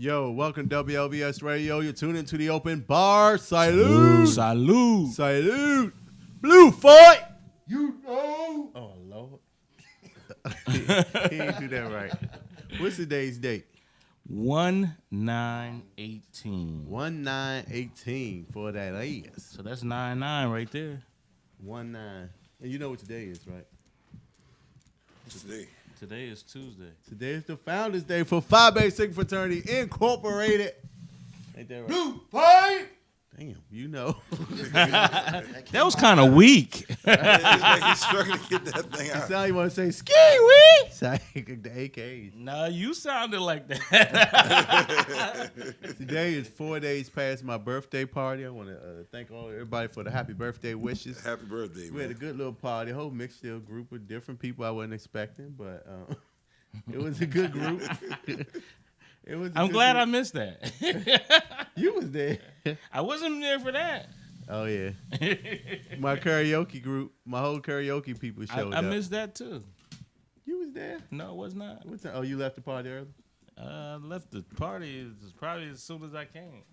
Yo, welcome to WLVS Radio. You're tuning into the open bar. Salute. Salute. Salute. Blue fight. You know. Oh, Lord. he ain't do that right. What's today's date? 1/9/18. 1918 for that ass. So that's 9/9 right there. 19. And you know what today is, right? Today is Tuesday. Today is the Founders Day for Phi Beta Sigma Fraternity Incorporated. Ain't that right? Blue fight. Damn, you know. That was kind of weak. It's like he's struggling to get that thing out. That's how you want to say ski wee. Say the AKs. No, you sounded like that. Today is 4 days past my birthday party. I want to thank everybody for the happy birthday wishes. Happy birthday, man. We had a good little party, a whole mixed group of different people I wasn't expecting, but it was a good group. I'm glad I missed that. You was there. I wasn't there for that. Oh, yeah. My karaoke group, my whole karaoke people showed up. I missed that too. You was there? No, it was not. What time? Oh, you left the party early? Left the party probably as soon as I came.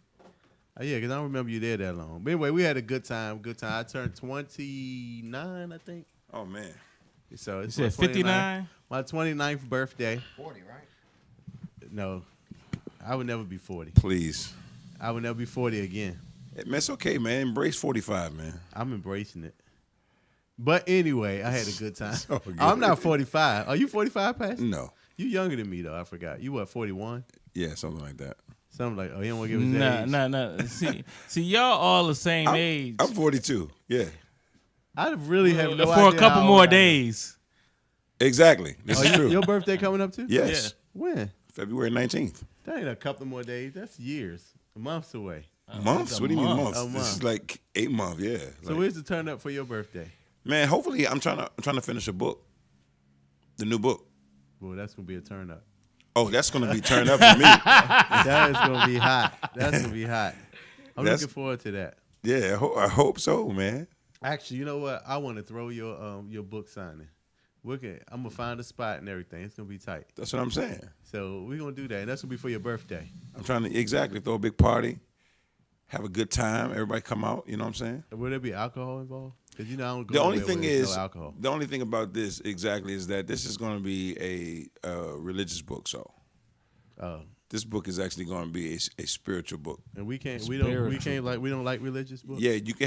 Oh, yeah, because I don't remember you there that long. But anyway, we had a good time. I turned 29, I think. Oh, man. So it's You said 59? My 29th birthday. 40, right? No, I would never be 40. Please. I would never be 40 again. Hey, man, it's okay, man. Embrace 45, man. I'm embracing it. But anyway, I had a good time. So good. I'm not 45. Are you 45, Pat? No. You younger than me, though. I forgot. You what, 41? Yeah, something like that. Something like, oh, he don't want to give his age. No. See, y'all all the same age. I'm 42. Yeah. I really have no idea. For a couple how more old I am. days. Exactly. This is true. Your birthday coming up, too? Yes. When? February 19th. That ain't a couple more days. That's years. Months away. Months? What do you mean months? A This month. is like 8 months, yeah. So Like, where's the turn up for your birthday? man, hopefully I'm trying to finish a book. The new book. Well, that's going to be a turn up. Oh, that's going to be turned up for me. That is going to be hot. That's going to be hot. I'm That's- looking forward to that. Yeah, I hope so, man. Actually, you know what? I want to throw your book signing. I'm gonna find a spot and everything. It's gonna be tight. That's what I'm saying. So we're gonna do that, and that's gonna be for your birthday. I'm trying to exactly throw a big party, have a good time. Everybody come out. You know what I'm saying? Will there be alcohol involved? Because I don't go The only anywhere thing where there's is, no alcohol. the only thing about this exactly is that this is going to be a religious book. So this book is actually going to be a spiritual book. And we don't like religious books. Yeah, you can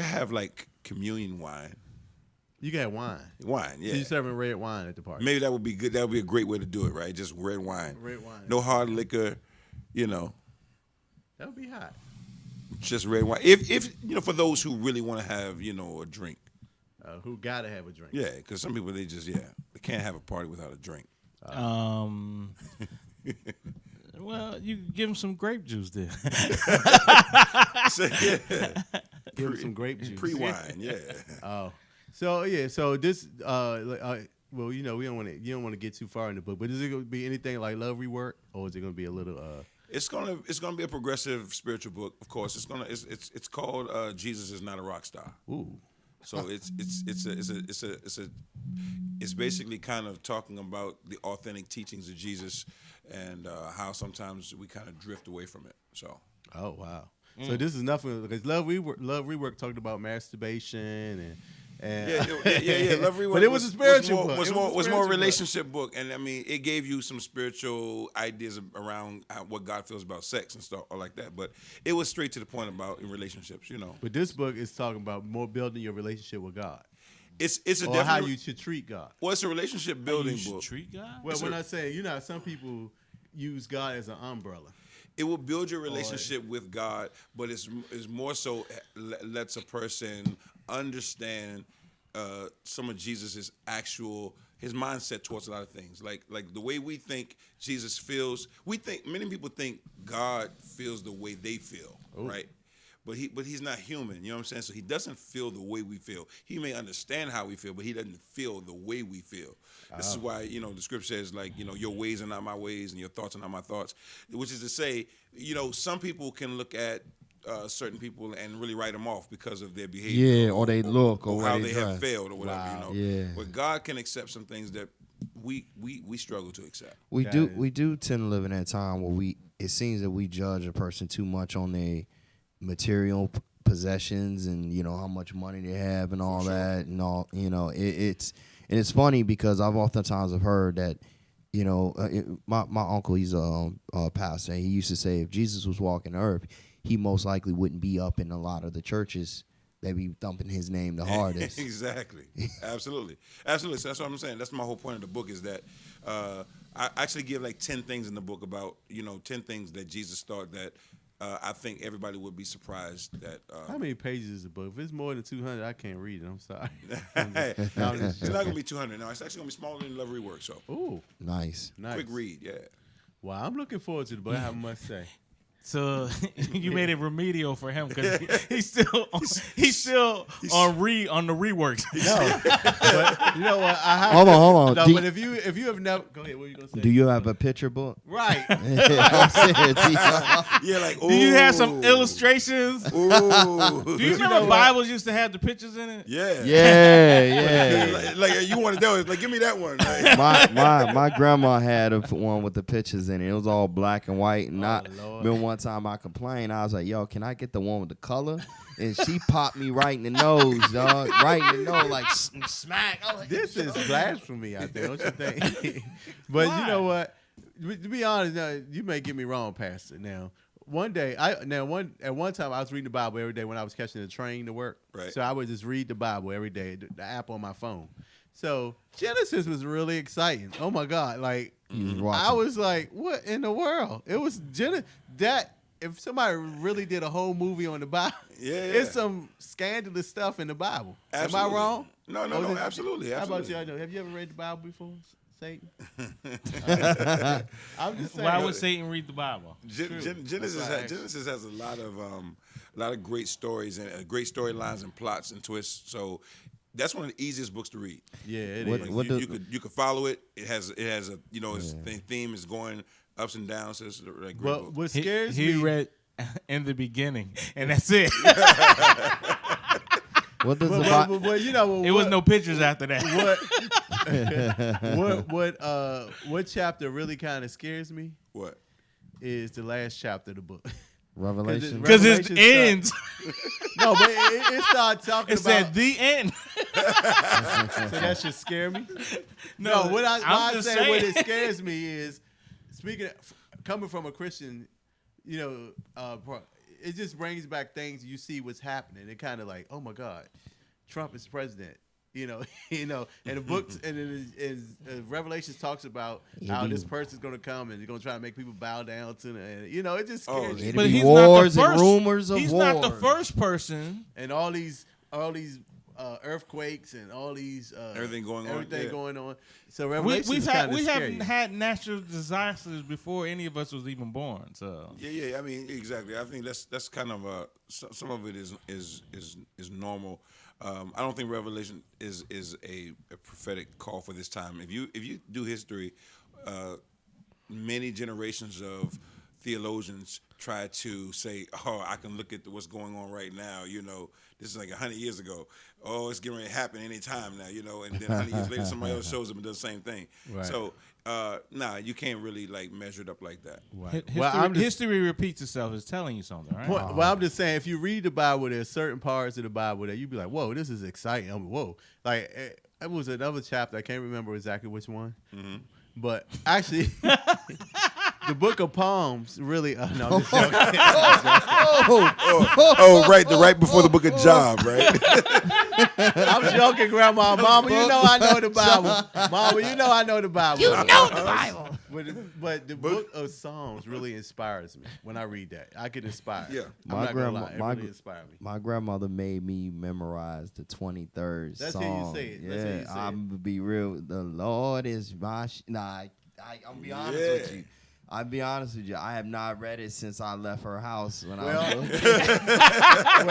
have like communion wine. You got wine. Wine, yeah. So you serving red wine at the party. Maybe that would be good. That would be a great way to do it, right? Just red wine. Red wine. No hard liquor, That would be hot. just red wine. If for those who really want to have, a drink. Who gotta have a drink? Yeah, because some people they can't have a party without a drink. Well, you can give him some grape juice there. So, yeah. Give them some grape juice. Pre-wine, yeah. Oh, so yeah, so this, well, you don't want to get too far in the book, but is it going to be anything like love rework, or is it going to be a little? It's gonna be a progressive spiritual book, of course. It's called Jesus is Not a Rock Star. Ooh. So it's basically kind of talking about the authentic teachings of Jesus and how sometimes we kind of drift away from it. So. Oh wow. So this is nothing because love rework talked about masturbation and Yeah. Love Rework. But it was a spiritual book. Was It was a more a spiritual relationship book, and I mean, it gave you some spiritual ideas around what God feels about sex and stuff or like that. But it was straight to the point about in relationships, But this book is talking about more building your relationship with God. It's a Or definite, how you should treat God. Well, it's a relationship building You should book. treat God? Well, when I say, some people use God as an umbrella. It will build your relationship with God, but it's more so lets a person understand some of Jesus's his mindset towards a lot of things. Like the way we think Jesus feels. Many people think God feels the way they feel, right? But he's not human, you know what I'm saying? So he doesn't feel the way we feel. He may understand how we feel, but he doesn't feel the way we feel. This is why, the scripture says, your ways are not my ways and your thoughts are not my thoughts, which is to say, some people can look at certain people and really write them off because of their behavior. Yeah, or they look, or how what they they have dress. failed or whatever, Yeah. But God can accept some things that we struggle to accept. We do tend to live in that time where it seems that we judge a person too much on their material possessions and how much money they have and all that and all. It's funny because I've oftentimes have heard that my uncle, he's a pastor, and he used to say if Jesus was walking the earth, he most likely wouldn't be up in a lot of the churches that be thumping his name the hardest. Exactly. Absolutely. So that's what I'm saying. That's my whole point of the book is that I actually give like 10 things in the book about, 10 things that Jesus thought that I think everybody would be surprised that. How many pages is the book? If it's more than 200, I can't read it. I'm sorry. It's not going to be 200. No, it's actually going to be smaller than Love Rework. So. Ooh. Nice. Quick read, yeah. Wow, I'm looking forward to the book, I must say. So you made it remedial for him because he's still on the reworks. No, but you know what? Hold on. No, but if you have never, go ahead. What are you gonna say? Do you have a picture book? Right. Yeah, like. Ooh. Do you have some illustrations? Ooh. Do you remember Bibles used to have the pictures in it? Yeah. Yeah. like you wanted that? Like give me that one. Right? My grandma had one with the pictures in it. It was all black and white, and one time I complained. I was like, "Yo, can I get the one with the color?" And she popped me right in the nose, dog. Right in the nose, like smack. I was like, this is blasphemy out there, don't you think? But Why? You know what? To be honest, you may get me wrong, Pastor. Now, at one time I was reading the Bible every day when I was catching the train to work. Right. So I would just read the Bible every day, the app on my phone. So Genesis was really exciting. Oh my God! Like I was like, what in the world? It was that. If somebody really did a whole movie on the Bible, it's some scandalous stuff in the Bible. Absolutely. Am I wrong? No, absolutely. How about you? Have you ever read the Bible before, Satan? I'm just saying. Why would Satan read the Bible? Genesis has a lot of great stories and great storylines and plots and twists. So that's one of the easiest books to read. Yeah, it is. You could follow it. It has a its theme is going ups and downs. So it's a great book. What scares me? He read in the beginning, and that's it. What does It was no pictures after that. What chapter really kind of scares me? What is the last chapter of the book? Revelation. Because it ends. No, but it started talking about. It said the end. So that should scare me. No, what I say what it scares me is coming from a Christian, it just brings back things you see what's happening. It kind of like, oh my God, Trump is president. And the books and Revelations talks about how this person's going to come and they're going to try to make people bow down to them. And, it just scares me. But he's wars not the first, and rumors of he's war. not the first person. And all these earthquakes and all these everything going on. So Revelations we haven't had natural disasters before any of us was even born. So yeah. I mean, exactly. I think that's kind of some of it is normal. I don't think Revelation is a prophetic call for this time. If you do history, many generations of theologians try to say, "Oh, I can look at what's going on right now." This is like 100 years ago. Oh, it's getting ready to happen any time now. And then 100 years later, somebody else shows up and does the same thing. Right. So, you can't really measure it up like that. Right. History repeats itself. It's telling you something, right? Well, I'm just saying, if you read the Bible, there's certain parts of the Bible that you'd be like, "Whoa, this is exciting." Whoa, like it was another chapter. I can't remember exactly which one, but actually. The Book of Palms really. No, I'm just joking. Right before the Book of Job, right? I'm joking, Grandma. Mama, I know the Bible. Mama, I know the Bible. You know the Bible. But the Book of Psalms really inspires me when I read that. I get inspired. Yeah, I'm not gonna lie. It really inspired me. My grandmother made me memorize the 23rd That's Psalm. how you say it. That's how you say I'm gonna be real. The Lord is my. I'm gonna be honest with you. I'll be honest with you. I have not read it since I left her house when I was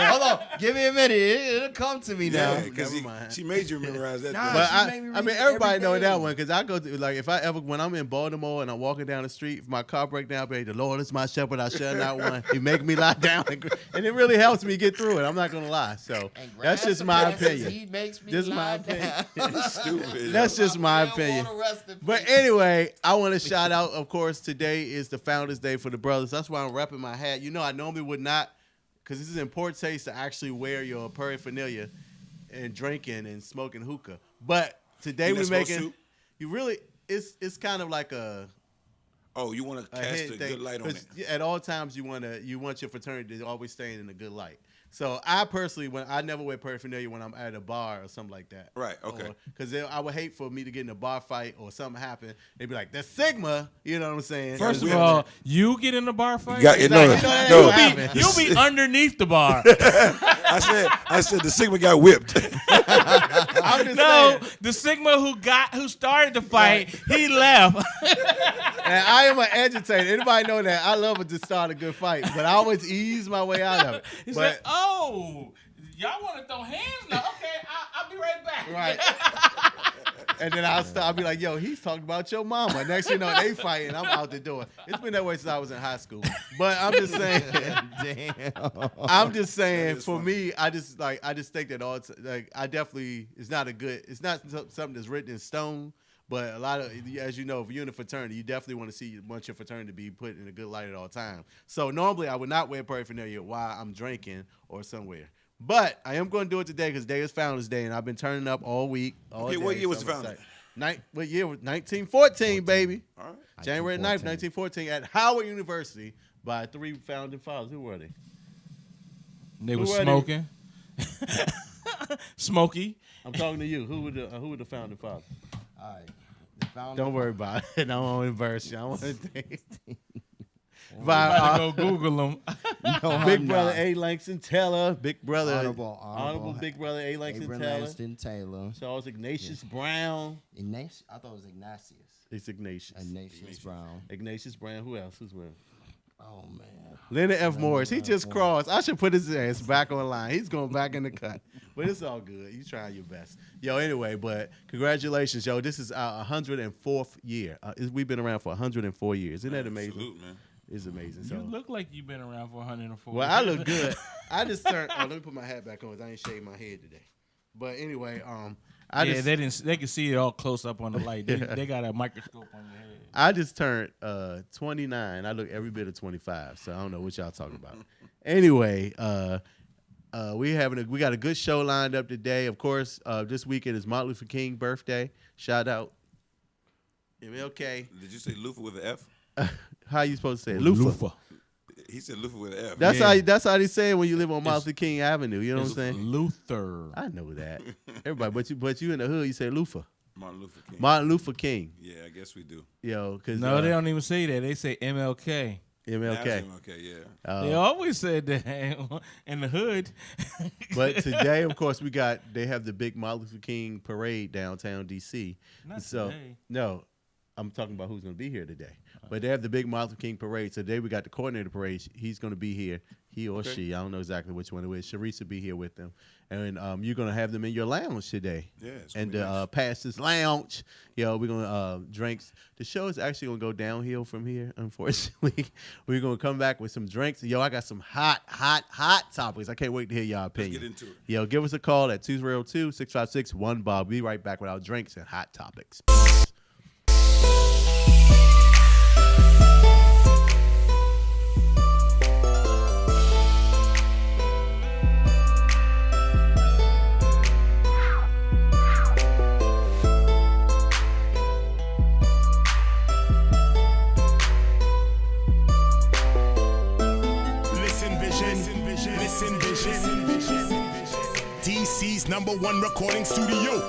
hold on. Give me a minute. It'll come to me now. Yeah, because she made you memorize that. Nah, thing. But she made me I read mean, it everybody every know day. that one because I go to like if I ever when I'm in Baltimore and I'm walking down the street, if my car break down, baby, the Lord is my shepherd, I shall not want. He make me lie down, and it really helps me get through it. I'm not gonna lie. So that's just my opinion. He makes me Just my lie opinion. down. Stupid. That's just my Damn, opinion. wanna rest in But peace. anyway, I want to shout out. Of course, today is the Founders Day for the brothers. That's why I'm repping my hat. You know, I normally would not, because this is in poor taste to actually wear your paraphernalia and drinking and smoking hookah. But today You're we're not supposed making. to? You really, it's kind of like a Oh, you want to cast hint a thing, good light on 'cause it. at all times you want your fraternity to always stay in a good light. So I personally, I never wear paraphernalia when I'm at a bar or something like that. Right, okay. Because I would hate for me to get in a bar fight or something happen. They'd be like, "The Sigma," you know what I'm saying? First of Yeah. all, you get in the bar fight. No, Exactly. no. You'll be underneath the bar. I said the Sigma got whipped. I'm just No, saying. the Sigma who started the fight, he left. And I am an agitator. Anybody know that? I love to start a good fight, but I always ease my way out of it. He But said, "Oh, y'all want to throw hands now? Okay, I'll be right back." right. And then I'll be like, "Yo, he's talking about your mama." Next thing you know, they fighting. I'm out the door. It's been that way since I was in high school. But I'm just saying. Damn. I'm just saying. is For funny. me, I just think that I definitely it's not something that's written in stone. But a lot of, as you know, if you're in a fraternity, you definitely want to see a bunch of fraternity be put in a good light at all times. So normally I would not wear paraphernalia while I'm drinking or somewhere. But I am going to do it today because today is Founders Day, and I've been turning up all week. Okay, what year was the Founders Day? What year was 1914, baby. All right. January 9th, 1914 at Howard University by 3 founding fathers. Who were they? They Who were are they? smoking. Smoky. I'm talking to you. Who were the founding fathers? All right. The founder- Don't worry about it. I don't want to embarrass you. I want to think. I'm By about to go Google them. No, Big I'm Brother not. A. Langston Taylor, Big Brother Honorable Big Brother A. Langston Abraham Taylor, Langston Taylor. Charles Ignatius Brown. Ignatius? I thought it was Ignatius. It's Ignatius. Ignatius Brown. Ignatius Brown. Who else? Who's with him? Oh, man. Leonard F. Morris. He F. just Morris. crossed. I should put his ass back on line. He's going back in the cut. But it's all good. You trying your best. Yo, anyway, but congratulations, yo. This is our 104th year. We've been around for 104 years. Isn't that amazing? Salute, man. It's amazing. So. You look like you've been around for 104. Well, I look good. I just turned. Oh, let me put my hat back on. 'Cause I ain't shaved my head today. But anyway, They can see it all close up on the light. They got a microscope on your head. I just turned 29. I look every bit of 25. So I don't know what y'all talking about. Anyway, we got a good show lined up today. Of course, this weekend is Martin Luther King birthday. Shout out MLK. Did you say Luther with an F? How you supposed to say it? Lufa. He said Luther with an F. That's how they say it when you live on Martin Luther King Avenue. You know what I'm saying? Luther. I know that. Everybody, but you in the hood, you say Lufa. Martin Luther King. Martin Luther King. Yeah, I guess we do. Yo, because No, they don't even say that. They say MLK. MLK. That's MLK, yeah. They always said that in the hood. But today, of course, they have the big Martin Luther King parade downtown DC. Not So today. no, I'm talking about who's going to be here today. But they have the big Martin Luther King parade. So today we got the coordinator parade. He's going to be here. He or she, I don't know exactly which one it is. Sharice will be here with them, and you're going to have them in your lounge today. Yeah, it's and gonna be nice. Pastor's Lounge. Yo, we're going to drinks. The show is actually going to go downhill from here. Unfortunately, we're going to come back with some drinks. Yo, I got some hot topics. I can't wait to hear y'all opinion. get into it. Yo, give us a call at 202-656-1BOB. Be right back with our drinks and hot topics. Listen, vision. DC's #1 recording studio.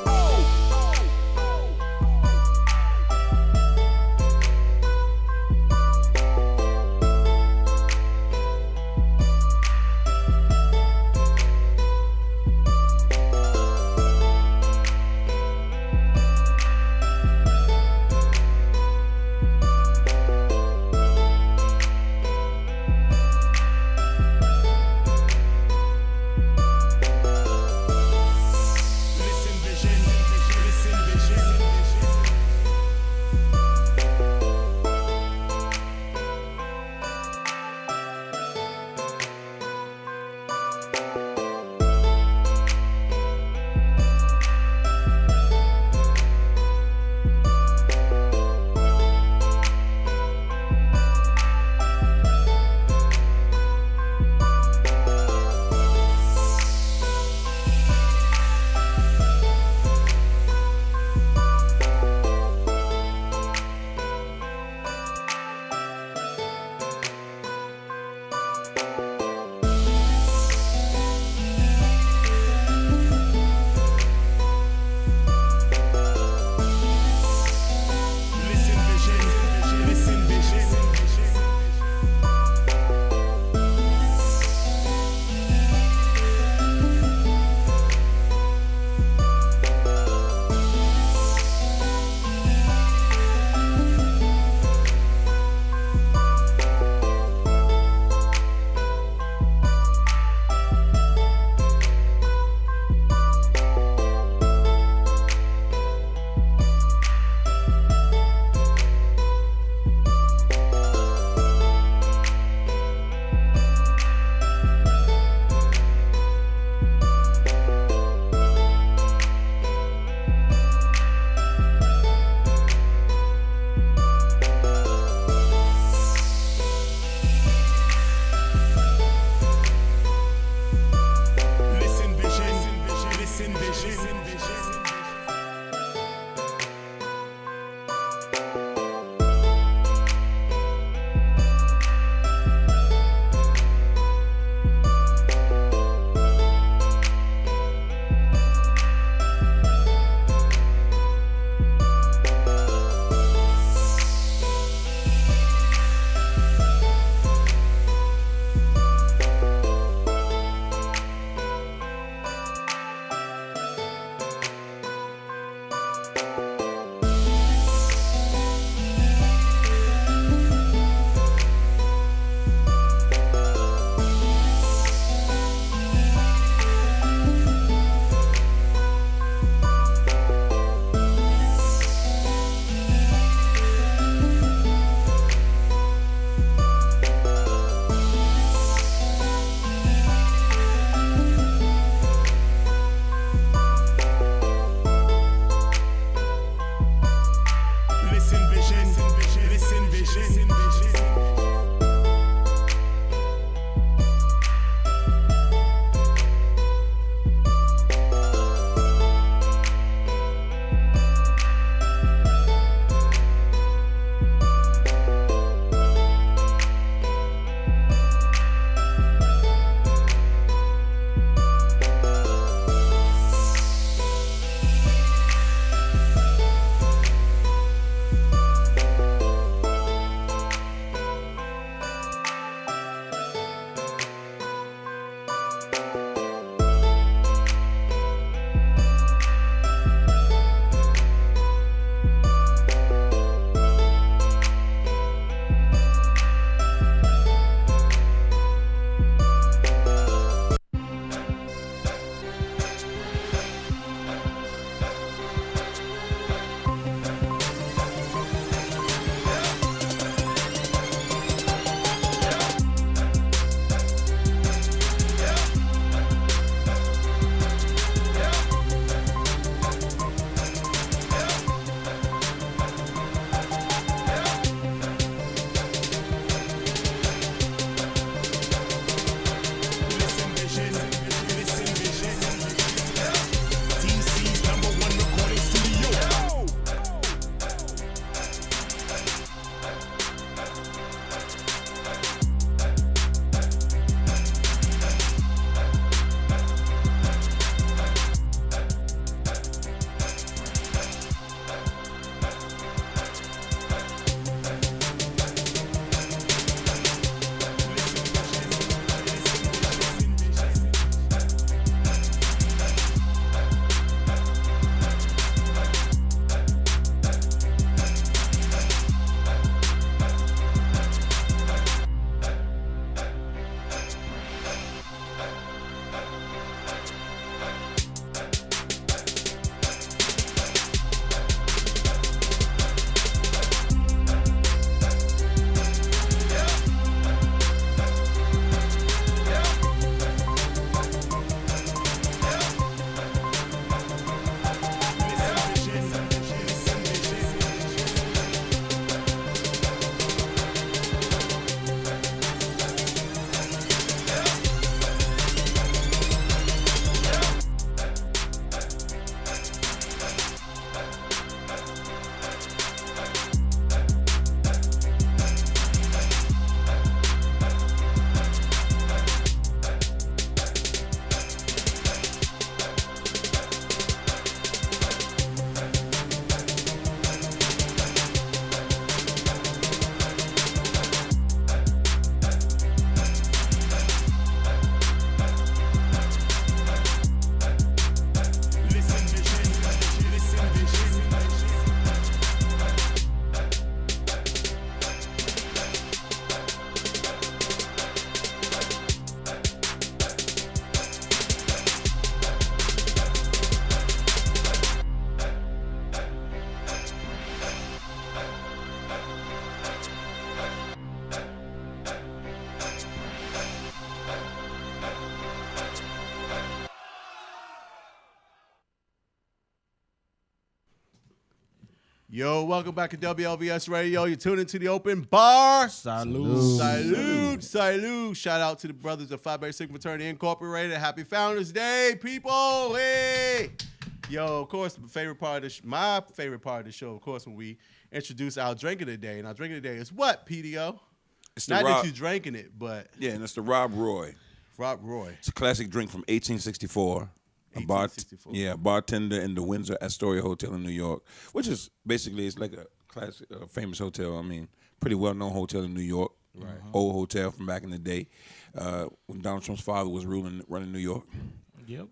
Yo, welcome back to WLVS Radio. You're tuning to the open bar. Salute. Salute, salute. Shout out to the brothers of Phi Beta Sigma Fraternity Incorporated. Happy Founders Day, people. Hey. Yo, of course, my favorite part of the show, of course, when we introduce our drink of the day. And our drink of the day is what, PDO? It's the Not Rob, that you're drinking it, but yeah, and it's the Rob Roy. Rob Roy. It's a classic drink from 1864. 1864. Bartender in the Windsor Astoria Hotel in New York, which is basically it's like a classic, famous hotel. I mean, pretty well known hotel in New York. Right. Old hotel from back in the day when Donald Trump's father was running New York. Yep.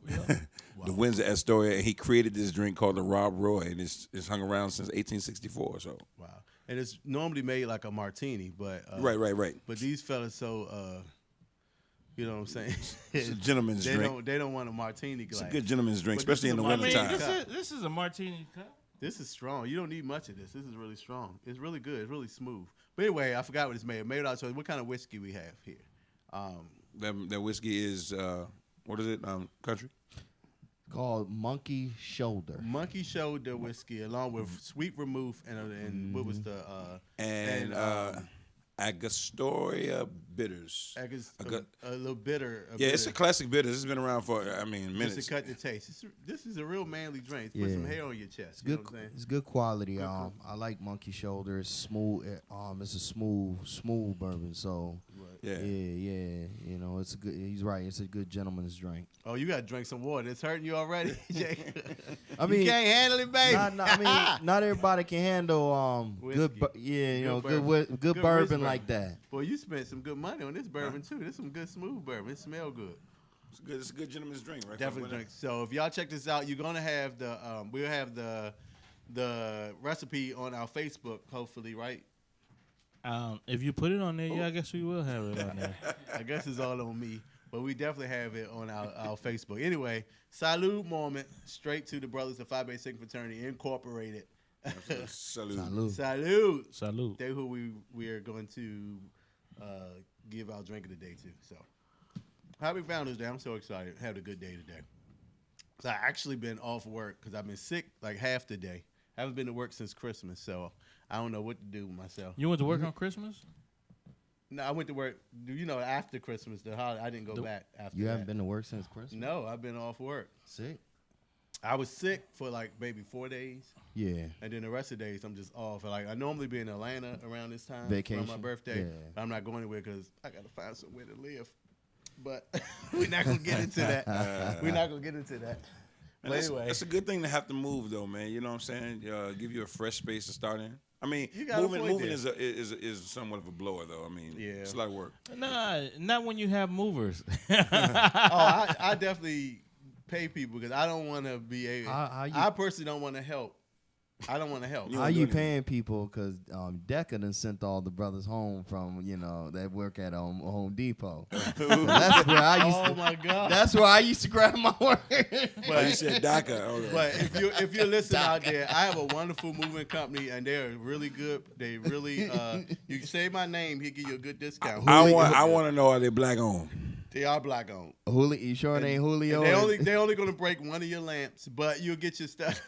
The Windsor Astoria, and he created this drink called the Rob Roy, and it's hung around since 1864. So wow, and it's normally made like a martini, but right. But these fellas, so you know what I'm saying? It's a gentleman's drink. They don't want a martini glass. It's a good gentleman's drink, But especially in the this is a wintertime. This is a martini cup. This is strong. You don't need much of this. This is really strong. It's really good. It's really smooth. But anyway, I forgot what it's made. Made out of what kind of whiskey we have here? That whiskey is what is it? Country. Called Monkey Shoulder. Monkey Shoulder whiskey, along with sweet vermouth and what was the Angostura bitters. A little bitter. It's a classic bitter. This has been around for minutes. Just to cut the taste. This is a real manly drink. Put some hair on your chest. It's good. It's good quality. I like Monkey Shoulder. It's smooth. It's a smooth bourbon. So yeah. You know, it's a good. He's right. It's a good gentleman's drink. Oh, you got to drink some water. It's hurting you already, Jake. I mean, you can't handle it, baby. Not everybody can handle good. Good bourbon like that. Boy, you spent some good money on this bourbon too. This is some good smooth bourbon. It smells good. It's a good gentleman's drink, right? Definitely drink. So if y'all check this out, you're gonna have we'll have the recipe on our Facebook, hopefully, right? If you put it on there, yeah, I guess we will have it on there. I guess it's all on me, but we definitely have it on our Facebook. Anyway, salute moment straight to the brothers of Phi Beta Sigma Fraternity Incorporated. Salute. They're who we are going to give our drink of the day to. So happy Founders Day. I'm so excited. Had a good day today. So I actually been off work because I've been sick like half the day. I haven't been to work since Christmas, so I don't know what to do with myself. You went to work on Christmas? No, I went to work, after Christmas. The holiday, I didn't go back after You that. haven't been to work since Christmas? No, I've been off work. Sick? I was sick for like maybe 4 days. Yeah. And then the rest of the days, I'm just off. Like I normally be in Atlanta around this time. Vacation. Around my birthday. Yeah. But I'm not going anywhere because I got to find somewhere to live. But we're not going to get into that. We're not going to get into that. But anyway. It's a good thing to have to move, though, man. You know what I'm saying? Give you a fresh space to start in. I mean, moving is somewhat of a blower, though. I mean, it's a lot of work. Nah, not when you have movers. I definitely pay people because I don't want to be I personally don't want to help. I don't want to help. How you paying people? Because Decca done sent all the brothers home from that work at Home Depot. That's where I used. Oh my God! That's where I used to grab my work. But you said DACA. Okay. But if you're listening out there, I have a wonderful moving company and they're really good. They really you can say my name, he'll give you a good discount. I want to know, are they black owned? They are black owned. You sure it ain't Julio? They only gonna break one of your lamps, but you'll get your stuff.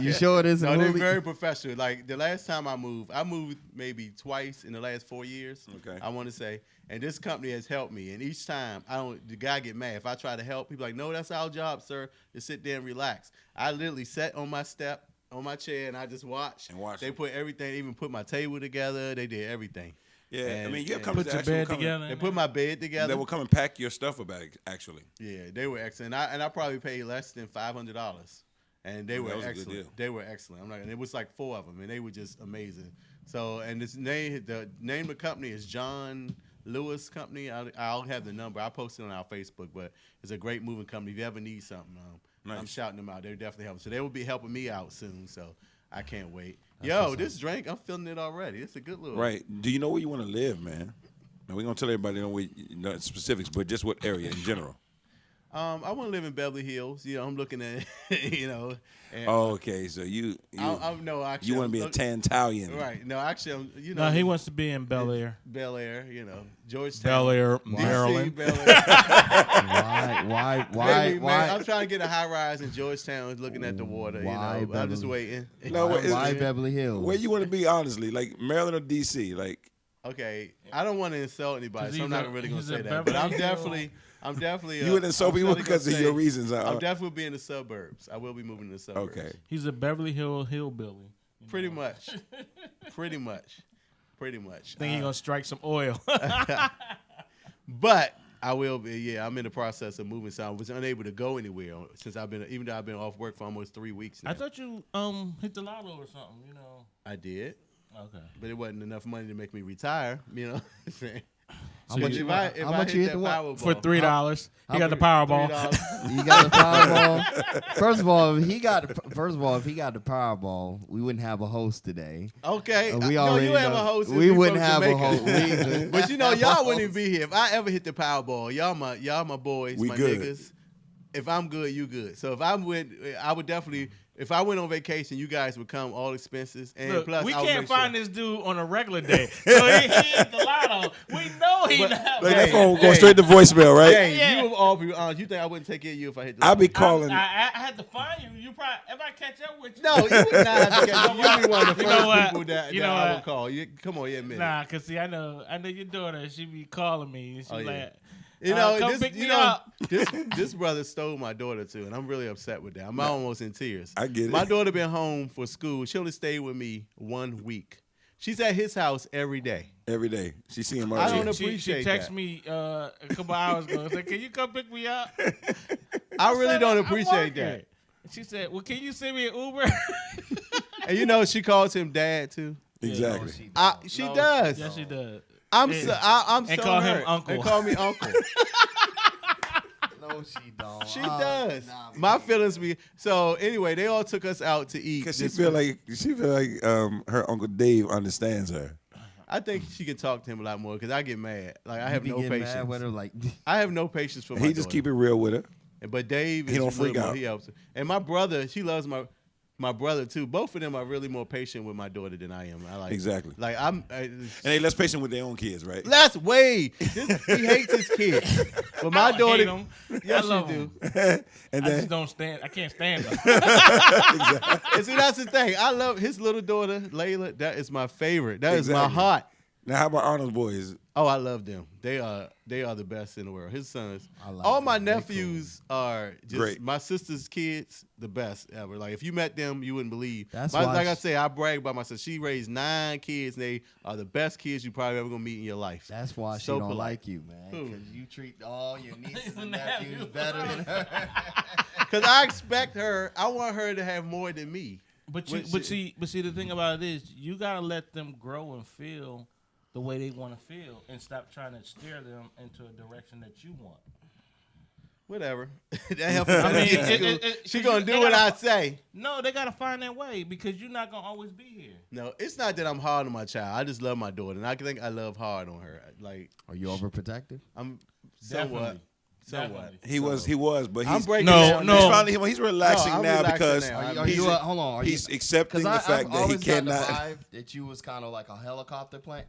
You sure it isn't? No, they're Julio? very professional. Like the last time I moved maybe twice in the last 4 years. Okay. I want to say, and this company has helped me. And each time, the guy get mad if I try to help. He's like, "No, that's our job, sir. Just sit there and relax." I literally sat on my step, on my chair, and I just watched. They put everything, even put my table together. They did everything. Yeah, and, I mean, you have put your bed together. They put my bed together. They will come and pack your stuff about it, actually. Yeah, they were excellent. I probably paid less than $500, and they were excellent. They were excellent. And it was like 4 of them, and they were just amazing. So, and the name of the company is John Lewis Company. I'll have the number. I'll post it on our Facebook, but it's a great moving company. If you ever need something, nice. I'm shouting them out. They're definitely helping. So they will be helping me out soon. So I can't wait. This drink, I'm feeling it already. It's a good little. Right. Do you know where you want to live, man? And we're going to tell everybody not specifics, but just what area in general. I want to live in Beverly Hills. You know, I'm looking at, you know. And, Okay, so you no, actually, you want to be a Tantalian. Right. No, actually, you No, know. he wants to be in Bel Air. Bel Air, you know. Georgetown. Bel Air, DC, Maryland. Bel Air. Why? Man, I'm trying to get a high rise in Georgetown looking at the water. Why You know, I'm just Beverly? waiting. No, Why Beverly Hills? Where you want to be, honestly? Like Maryland or DC? Like, Okay, I don't want to insult anybody, 'Cause so I'm he's not a- really gonna he's a say that. But Beverly Hill. I'm definitely. you would insult I'm people really because gonna of your say reasons. I'm definitely be in the suburbs. I will be moving to the suburbs. Okay. He's a Beverly Hill hillbilly. Pretty much. Pretty much. Think he gonna strike some oil. But I will be. Yeah, I'm in the process of moving, so I was unable to go anywhere since even though I've been off work for almost 3 weeks now. I thought you hit the lotto or something. You know. I did, Okay. but it wasn't enough money to make me retire. You know. How much you hit the what? For $3, he got the Powerball. You got the Powerball. First of all, if he got the Powerball, we wouldn't have a host today. Okay, We no, already you have know. a host. We if wouldn't from have a Jamaica. host. But you know, y'all wouldn't even be here if I ever hit the Powerball. Y'all my boys, We my good. niggas. If I'm good, you good. So if I would definitely. If I went on vacation, you guys would come, all expenses, and Look, plus we I would can't make find sure. this dude on a regular day. So he hit the lotto. We know he not. Like that phone going straight to voicemail, right? Hey, Yeah. you of all people, honest, you think I wouldn't take care of you if I hit the I'll be lotto? calling. I had to find you. You probably if I catch up with you. No, you would not have to get. You'd be one of the You first know what? people that You I know would what? call. Come on, you admit it. Nah, cause see, I know your daughter. She be calling me. And she Oh, yeah. like, You know, come this, pick you me know, up. this brother stole my daughter too, and I'm really upset with that. I'm almost in tears. I get it. My daughter been home for school. She only stayed with me 1 week. She's at his house every day. Every day. She see him I every don't day. She appreciate texted that. me a couple hours ago. Said, "Can you come pick me up?" I really said, don't "I'm appreciate working." that. And she said, "Well, can you send me an Uber?" And you know, she calls him dad too. Exactly. She does. Yes, she does. I'm Yeah. so I'm And so call him hurt. uncle. And call me uncle. No, she don't. She does. My feelings be so. Anyway, they all took us out to eat. Because she this feel week. like her Uncle Dave understands her. I think she can talk to him a lot more because I get mad. Like I have no Mad patience. with her, like, I have no patience for my He just daughter. keep it real with her. But Dave is He don't a little freak more, out. he helps her. And my brother, she loves my brother too. Both of them are really more patient with my daughter than I am. I like Exactly. Like And they less patient with their own kids, right? That's way. He hates his kids. But my I don't hate daughter, him. yes, I love you him. do. And I then just don't stand. I can't stand them. And see, that's the thing. I love his little daughter, Layla. That is my favorite. That is my Exactly. heart. now, how about Arnold's boys? Oh, I love them. They are the best in the world. His sons. like All them. my They nephews are just Great. my sister's kids, the best ever. Like if you met them, you wouldn't believe. That's why like I say, I brag about my sister. She raised 9 kids, and they are the best kids you probably ever gonna meet in your life. That's why she So don't polite. like you, man. Who? Because you treat all your nieces and Nephews. nephews better than her. Because I expect her. I want her to have more than me. But Which- see, the thing about it is, you gotta let them grow and feel the way they want to feel, and stop trying to steer them into a direction that you want. Whatever. That helps. I mean, she gonna do what I say. No, they gotta find their way because you're not gonna always be here. No, it's not that I'm hard on my child. I just love my daughter, and I think I love hard on her. Like Are you overprotective? I'm somewhat. Definitely. He was, but I'm he's breaking No, down no. He's now. finally he's relaxing No, I'm now relaxing because now. Are he's, you, hold on. Are he's you, accepting the I've fact that he always got cannot. the vibe that you was kind of like a helicopter parent.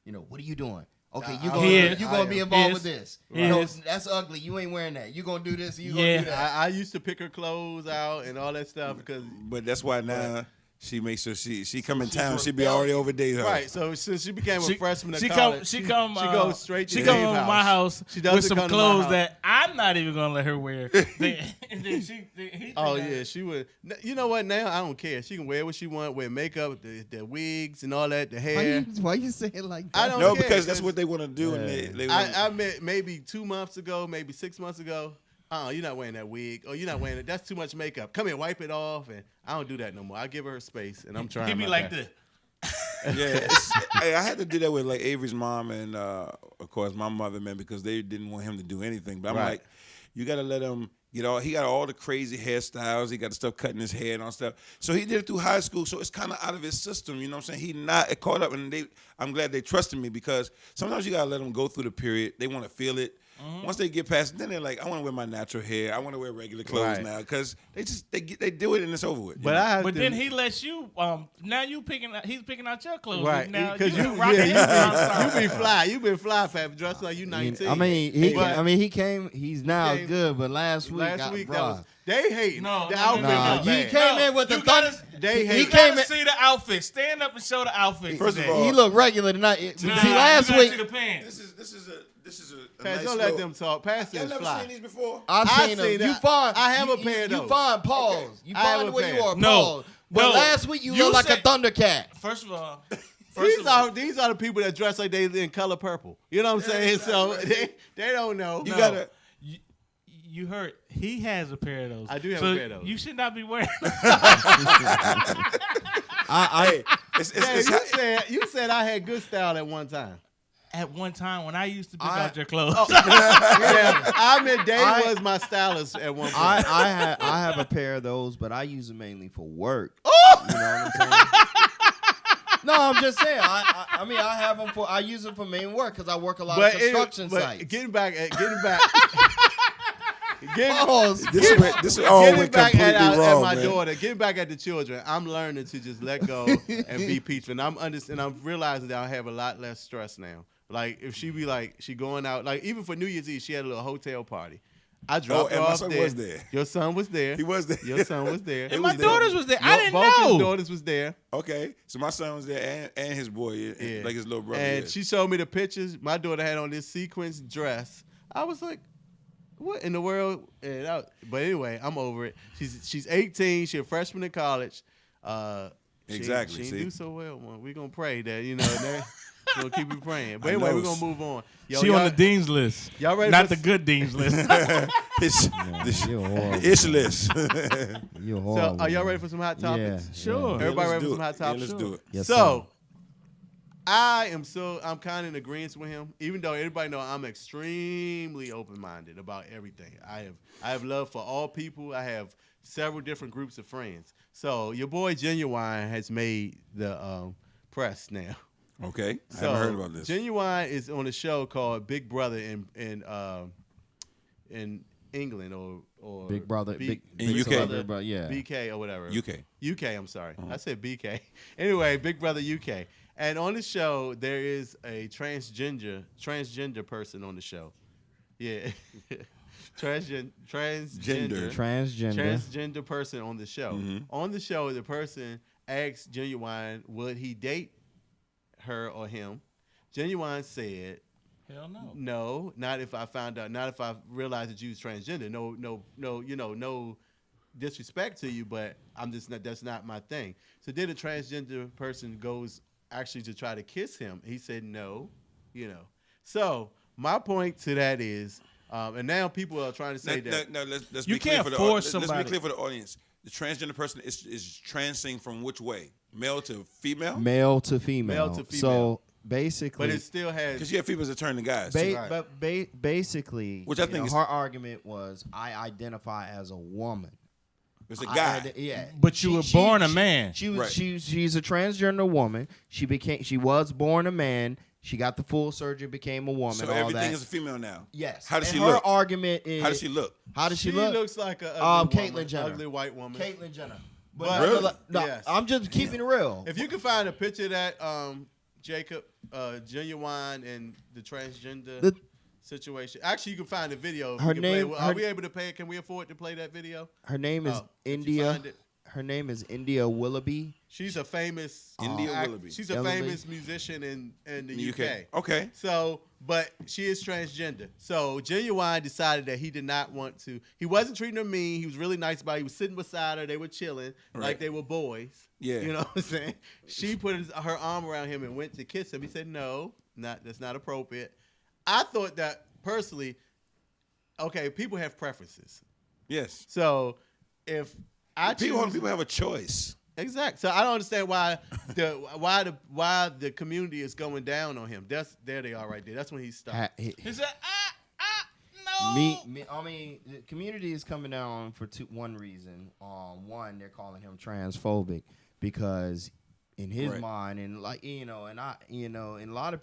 You know, what are you doing? Okay, Nah, you He is. gonna be He involved is. with this. He No, is. that's ugly. You ain't wearing that. You gonna do this. You Yeah. gonna do that. I used to pick her clothes out and all that stuff because But that's why now she makes sure she come in town. She be rebellious. already overdated her. right. So since she became a freshman at she college, she goes straight to She Dave's come to my house She doesn't with some come to my clothes house. that I'm not even gonna let her wear. And then he Oh think yeah, she would. You know what? Now I don't care. She can wear what she want, wear makeup, the wigs and all that, the hair. Why you say it like that? I don't No, care, because that's what they want to do, and they want, I met maybe 2 months ago, maybe 6 months ago. You're not wearing that wig. Oh, you're not wearing it. That's too much makeup. Come here, wipe it off. And I don't do that no more. I give her space, and I'm trying. he be my like best. this. yeah. Hey, I had to do that with like Avery's mom and of course my mother, man, because they didn't want him to do anything. But I'm Right. like, You got to let him get all. He got all the crazy hairstyles. He got the stuff cutting his hair and all stuff. So he did it through high school. So it's kind of out of his system. You know what I'm saying? He not caught up, and I'm glad they trusted me because sometimes you got to let them go through the period. They want to feel it. Once they get past it, then they're like, I want to wear my natural hair. I want to wear regular clothes now because they do it and it's over with. But then he lets you. Now he's picking out your clothes. Right, Now because you be fly. You been fly, Fab. Dressed like you 19. He came. He's now good, but last week, they hate. No, the outfit. Nah, was he bad. came in with the thunder. They hate. You gotta see the outfit. Stand up and show the outfit. First of today. all, He looked regular tonight. See, last you gotta week. see the pants. This is a Pass, nice don't let them talk. Pass Y'all is never fly. seen these before? I've seen them. You find. I have a pair of those. You find pause. Okay. You I have find a where you pair. are No. pause. But No. last week you You look like a said- Thundercat. First of all, These are the people that dress like they in color purple. You know what I'm saying? So they don't know. You gotta. you heard he has a pair of those. I do have so a pair of those. You should not be wearing. Hey, You said I had good style at one time. At one time when I used to pick out your clothes. Yeah, I meant Dave was my stylist at one point. I have a pair of those, but I use them mainly for work. Oh! You know what I'm saying? No, I'm just saying. I have them I use them for main work because I work a lot of construction sites. Getting back. Pause. This is all Getting went back completely at wrong, my man. daughter, getting back at the children, I'm learning to just let go and be peaceful. And I'm realizing that I have a lot less stress now. Like if she be like she going out, like even for New Year's Eve, she had a little hotel party. I dropped her and my off son there. was there. Your son was there. He was there. Your son was there. And my daughters was there. I didn't know. Both his daughters was there. Okay, so my son was there and his boy, like his little brother. And she showed me the pictures. My daughter had on this sequence dress. I was like, what in the world? But anyway, I'm over it. She's 18. She's a freshman in college. Exactly. She see? do so well. Man. We're going to pray that, we're going to keep you praying. But anyway, we're going to move on. Yo, She on the dean's list. Y'all ready Not for the good dean's list. You're horrible. Ish list. You're So, horrible. are y'all ready for some hot topics? Yeah, Sure. Everybody ready for do some hot it. topics? Yeah, let's do it. Yes, So, I'm kind of in agreement with him, even though everybody know I'm extremely open-minded about everything. I have love for all people. I have several different groups of friends. So your boy Genuine has made the press now. Okay, I So haven't heard about this. Genuine is on a show called Big Brother in England or Big Brother. B- in Big UK. Brother, but yeah. BK or whatever. UK. I'm sorry. I said BK. Anyway, Big Brother UK. And on the show, there is a transgender person on the show. Yeah. transgender person on the show. Mm-hmm. On the show, the person asked Genuine, would he date her or him? Genuine said, Hell no. no, not if I found out, not if I realized that you was transgender. No, no disrespect to you, but that's not my thing. So then the transgender person goes actually to try to kiss him. He said no, So my point to that is, and now people are trying to say that. No, let's You be clear can't for the force Let's somebody. be clear for the audience. The transgender person is transing from which way? Male to female? Male to female. Male to female. So basically, But it still has. Because you have females that turn to guys. too. Right. but basically, Which I think is- her argument was, I identify as a woman. It's a guy. Yeah, But you were born a man. She was. Right. She's a transgender woman. She was born a man. She got the full surgery, became a woman. So all everything that. is a female now. Yes. How does And she her look? argument is. How does she look? How does she She look? looks like a ugly Caitlyn woman, Jenner. ugly white woman. Caitlyn Jenner. But- Really? No, Yes. I'm just keeping it real. If you can find a picture of that, Jacob, Genuine and the transgender situation. Actually, you can find the video. If Her we can play name- it. her- Are we able to pay it? Can we afford to play that video? Her name is Oh, if you India. find it. Her name is India Willoughby. She's a famous India Willoughby. She's a Willoughby. famous musician in the In the UK. Okay. So, but she is transgender. So Genuine decided that he did not want to. He wasn't treating her mean. He was really nice about it. He was sitting beside her. They were chilling like Right. they were boys. Yeah. You know what I'm saying? She put her arm around him and went to kiss him. He said, no, that's not appropriate. I thought that personally, okay, people have preferences. Yes. So if I People choose, have a choice. exact. So I don't understand why the community is going down on him. There they are right there. That's when he stopped. He said, no. I mean, the community is coming down for one reason. One, they're calling him transphobic because in his mind, and like and in a lot of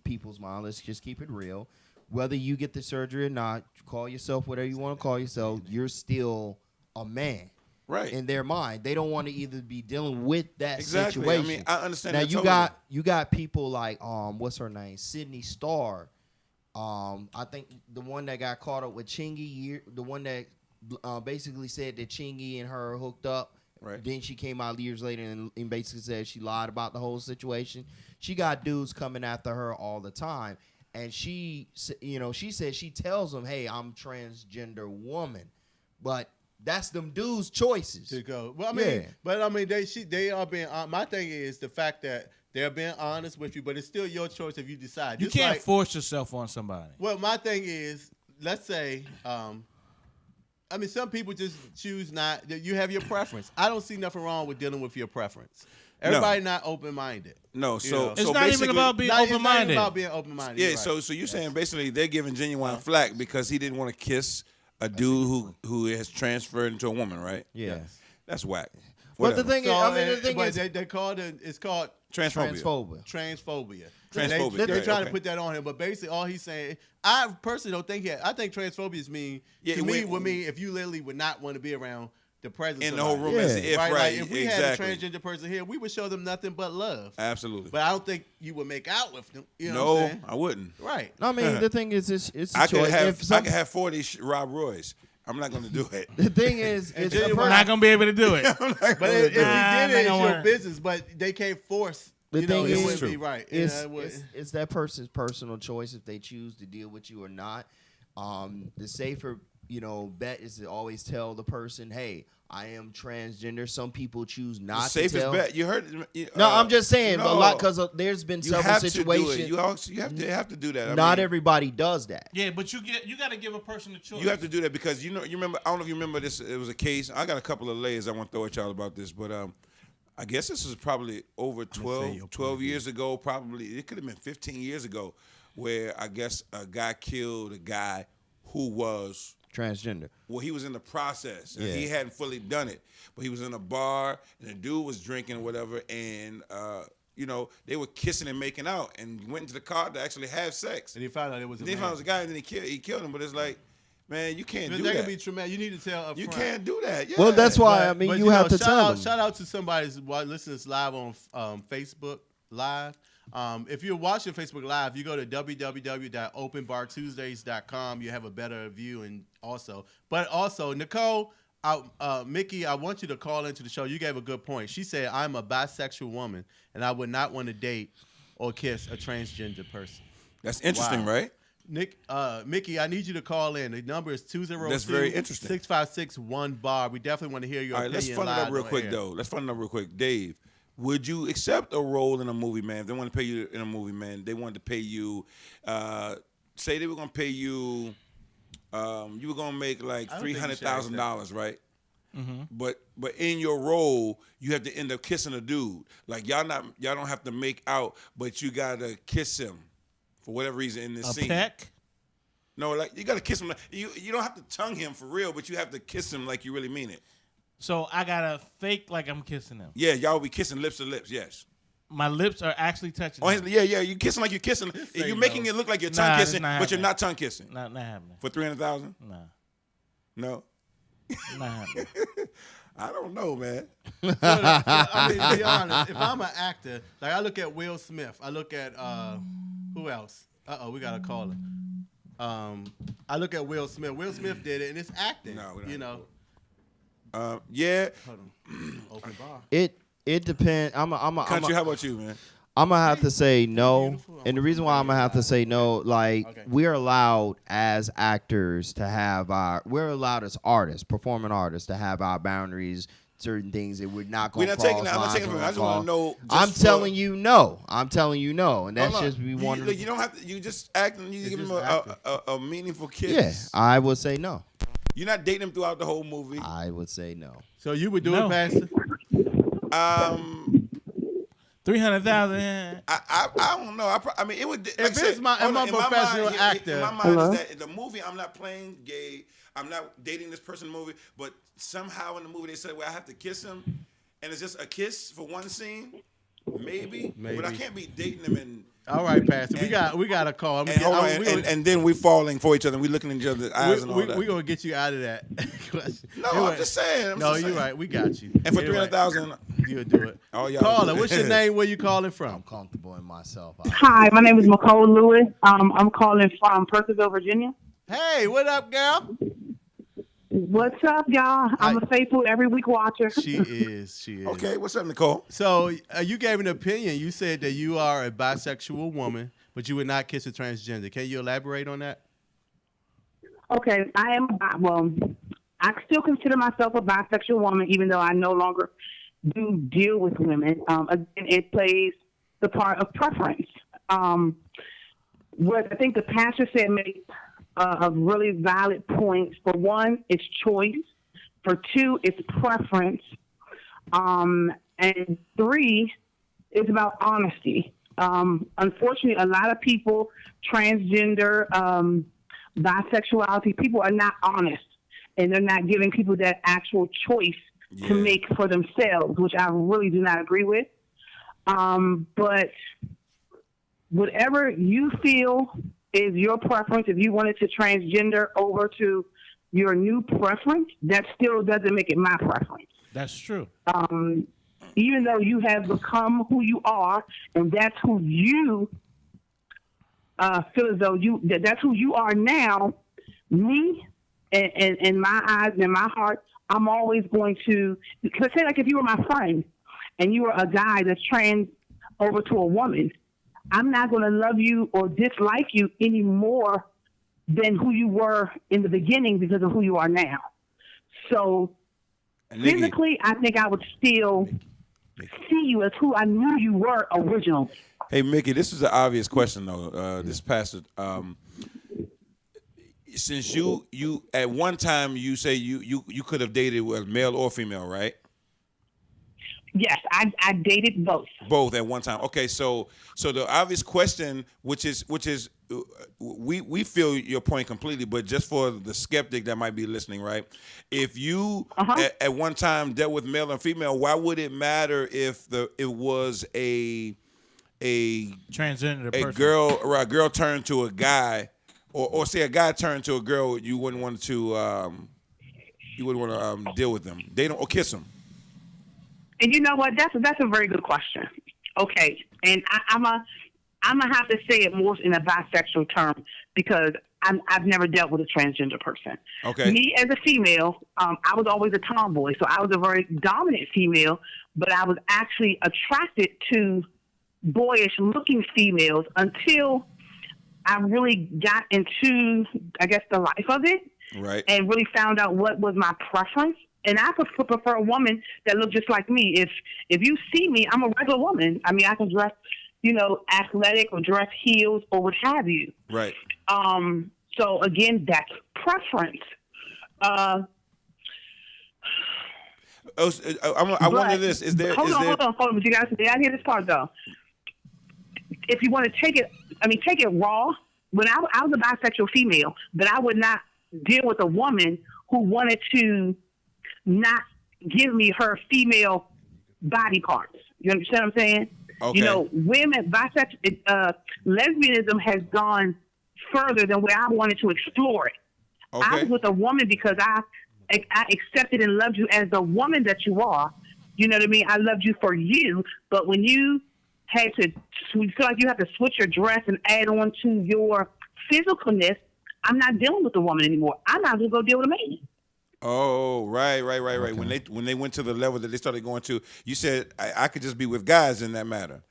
people's mind, let's just keep it real. Whether you get the surgery or not, call yourself whatever you want to call yourself. You're still a man. Right. In their mind, they don't want to either be dealing with that situation. I mean, I understand. Now that you got people like what's her name, Sydney Starr. I think the one that got caught up with Chingy, the one that basically said that Chingy and her hooked up. Right. Then she came out years later and basically said she lied about the whole situation. She got dudes coming after her all the time, and she said she tells them, "Hey, I'm transgender woman," but that's them dudes' choices to go. Well, I mean, they are being. My thing is the fact that they're being honest with you, but it's still your choice if you decide. You can't force yourself on somebody. Well, my thing is, let's say, some people just choose not. You have your preference. I don't see nothing wrong with dealing with your preference. Everybody not open-minded. No, so it's not even about being open-minded. It's not even about being open-minded. Yeah, right. So you're saying basically they're giving Genuine flack because he didn't want to kiss a dude who has transferred into a woman, right? Yeah. That's whack. But the thing is, they called it's called transphobia. Transphobia. Transphobia. They're trying to put that on him, but basically all he's saying, I personally don't think I think transphobia mean would mean if you literally would not want to be around the presence in of the whole room as if right. Right. Like if we had a transgender person here, we would show them nothing but love. Absolutely. But I don't think you would make out with them. You know no, what I'm saying? I wouldn't. Right. I mean, the thing is, it's a I choice. I could have 40 Rob Roys. I'm not going to do it. The thing is, we're not going to be able to do it. But if you did it, it's your business. But they can't force. The thing is, it wouldn't be right. It's that person's personal choice if they choose to deal with you or not. The safer, bet is to always tell the person, "Hey, I am transgender." Some people choose not to tell. Safest bet. You heard? No, I'm just saying a lot because there's been several situations. You have to do that. Not everybody does that. Yeah, but you got to give a person a choice. You have to do that because you remember. I don't know if you remember this. It was a case. I got a couple of layers I want to throw at y'all about this, but I guess this was probably over 12 years ago. Probably it could have been 15 years ago, where I guess a guy killed a guy who was transgender. Well, he was in the process. And he hadn't fully done it. But he was in a bar, and the dude was drinking or whatever, and, they were kissing and making out and went into the car to actually have sex. And he found out it was a man. Then he found out it was a guy, and then he killed him. But it's like, man, you can't do that. That could be traumatic. You need to tell up You front. can't do that. Yeah. Well, that's why, you have to tell them. Shout out to somebody who's listening to this live on Facebook Live. If you're watching Facebook Live, you go to www.openbartuesdays.com. You have a better view, and also Nicole, Mickey, I want you to call into the show. You gave a good point. She said, "I'm a bisexual woman, and I would not want to date or kiss a transgender person." That's interesting, right? Mickey, I need you to call in. The number is 202. That's very interesting. 656-1-BAR. We definitely want to hear your opinion. All right, let's fund it up real quick, though. Let's fund it up real quick. Dave, would you accept a role in a movie, man? If they want to pay you in a movie, man, they wanted to pay you, say they were going to pay you, you were going to make like $300,000, right? Mm-hmm. But in your role, you have to end up kissing a dude. Like y'all don't have to make out, but you got to kiss him for whatever reason in this scene. A peck? No, like you got to kiss him. You don't have to tongue him for real, but you have to kiss him like you really mean it. So I gotta fake like I'm kissing him. Yeah, y'all be kissing lips to lips. Yes. My lips are actually touching. Oh, yeah. You kissing like you're kissing. You're making it look like you're tongue kissing, but you're not tongue kissing. Not happening. For $300,000? Nah. No. Not happening. I don't know, man. I mean, to be honest, if I'm an actor, like I look at Will Smith, I look at who else? We got a caller. I look at Will Smith. Will Smith did it, and it's acting. No, yeah. Hold on. Open bar. It depends. Country, how about you, man? I'm gonna have to say no, and the reason why I'm gonna have to say no, we're allowed as actors to have we're allowed as artists, performing artists, to have our boundaries, certain things that we're not going to cross. I'm not taking it. I just want to know. I'm telling you no, and that's just we want. You don't have to. You just act and you give him a meaningful kiss. Yeah, I would say no. You're not dating him throughout the whole movie. I would say no. So you would do it, Pastor? $300,000. I don't know. I mean, it would. Like If it's I'm a professional actor. In my mind is that in the movie, I'm not playing gay. I'm not dating this person in the movie. But somehow in the movie, they said, well, I have to kiss him. And it's just a kiss for one scene. Maybe. But I can't be dating him and. All right, Pastor. We got a call. And then we falling for each other. And we looking in each other's eyes and all that. We're going to get you out of that. No, I'm just saying. You're right. We got you. And for $300,000, you'll do it. Oh, y'all. Caller, what's your name? Where you calling from? I'm comfortable in myself. Hi, my name is McCole Lewis. I'm calling from Percival, Virginia. Hey, what up, girl? What's up, y'all? I'm a faithful every week watcher. She is. Okay, what's up, Nicole? So you gave an opinion. You said that you are a bisexual woman, but you would not kiss a transgender. Can you elaborate on that? Okay, I still consider myself a bisexual woman, even though I no longer do deal with women. Again, it plays the part of preference. What I think the pastor said makes a really valid point. For one, it's choice. For two, it's preference. And three, it's about honesty. Unfortunately, a lot of people, transgender, bisexuality, people are not honest. And they're not giving people that actual choice to make for themselves, which I really do not agree with. But whatever you feel is your preference. If you wanted to transgender over to your new preference, that still doesn't make it my preference. That's true. Even though you have become who you are, and that's who you feel as though that's who you are now, me, and in my eyes and in my heart, I'm always going to, because say like if you were my friend and you were a guy that's trans over to a woman, I'm not going to love you or dislike you any more than who you were in the beginning because of who you are now. So physically, I think I would still see you as who I knew you were originally. Hey, Mickey, this is an obvious question, though, this pastor. Since you at one time you say you could have dated with male or female, right? Yes, I dated both. Both at one time. Okay, so the obvious question, which is we feel your point completely, but just for the skeptic that might be listening, right? If you at one time dealt with male and female, why would it matter if it was a transgender person, a girl turned to a guy, or say a guy turned to a girl? You wouldn't want to deal with them. They don't or kiss them. And you know what? That's a very good question. Okay, and I'm gonna have to say it more in a bisexual term because I've never dealt with a transgender person. Okay. Me as a female, I was always a tomboy, so I was a very dominant female, but I was actually attracted to boyish-looking females until I really got into, I guess, the life of it, right? And really found out what was my preference. And I prefer a woman that looks just like me. If you see me, I'm a regular woman. I mean, I can dress, athletic or dress heels or what have you. Right. So again, that's preference. I wonder this: Hold on. But you guys, I hear this part though. If you want to take it raw. When I was a bisexual female, but I would not deal with a woman who wanted to not give me her female body parts. You understand what I'm saying? Okay. Women, bisexual, lesbianism has gone further than where I wanted to explore it. Okay. I was with a woman because I accepted and loved you as the woman that you are. You know what I mean? I loved you for you, but when you had to, you feel like you have to switch your dress and add on to your physicalness, I'm not dealing with the woman anymore. I might as well go deal with a man. Oh, right. Okay. When they went to the level that they started going to, you said I could just be with guys in that matter.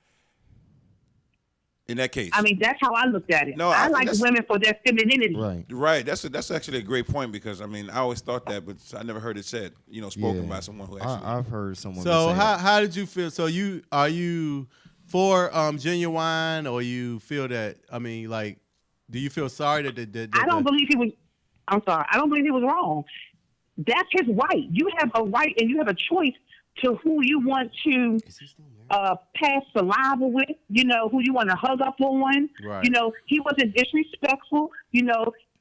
In that case, I mean that's how I looked at it. No, I like women for their femininity. Right. That's actually a great point because I mean I always thought that, but I never heard it said. Spoken by someone who actually. I've heard someone. So say how did you feel? So are you for Genuine, or you feel that? I mean, like, do you feel sorry that I don't believe he was. I'm sorry. I don't believe he was wrong. That's his right. You have a right and you have a choice to who you want to pass saliva with, who you want to hug up on. Right. He wasn't disrespectful.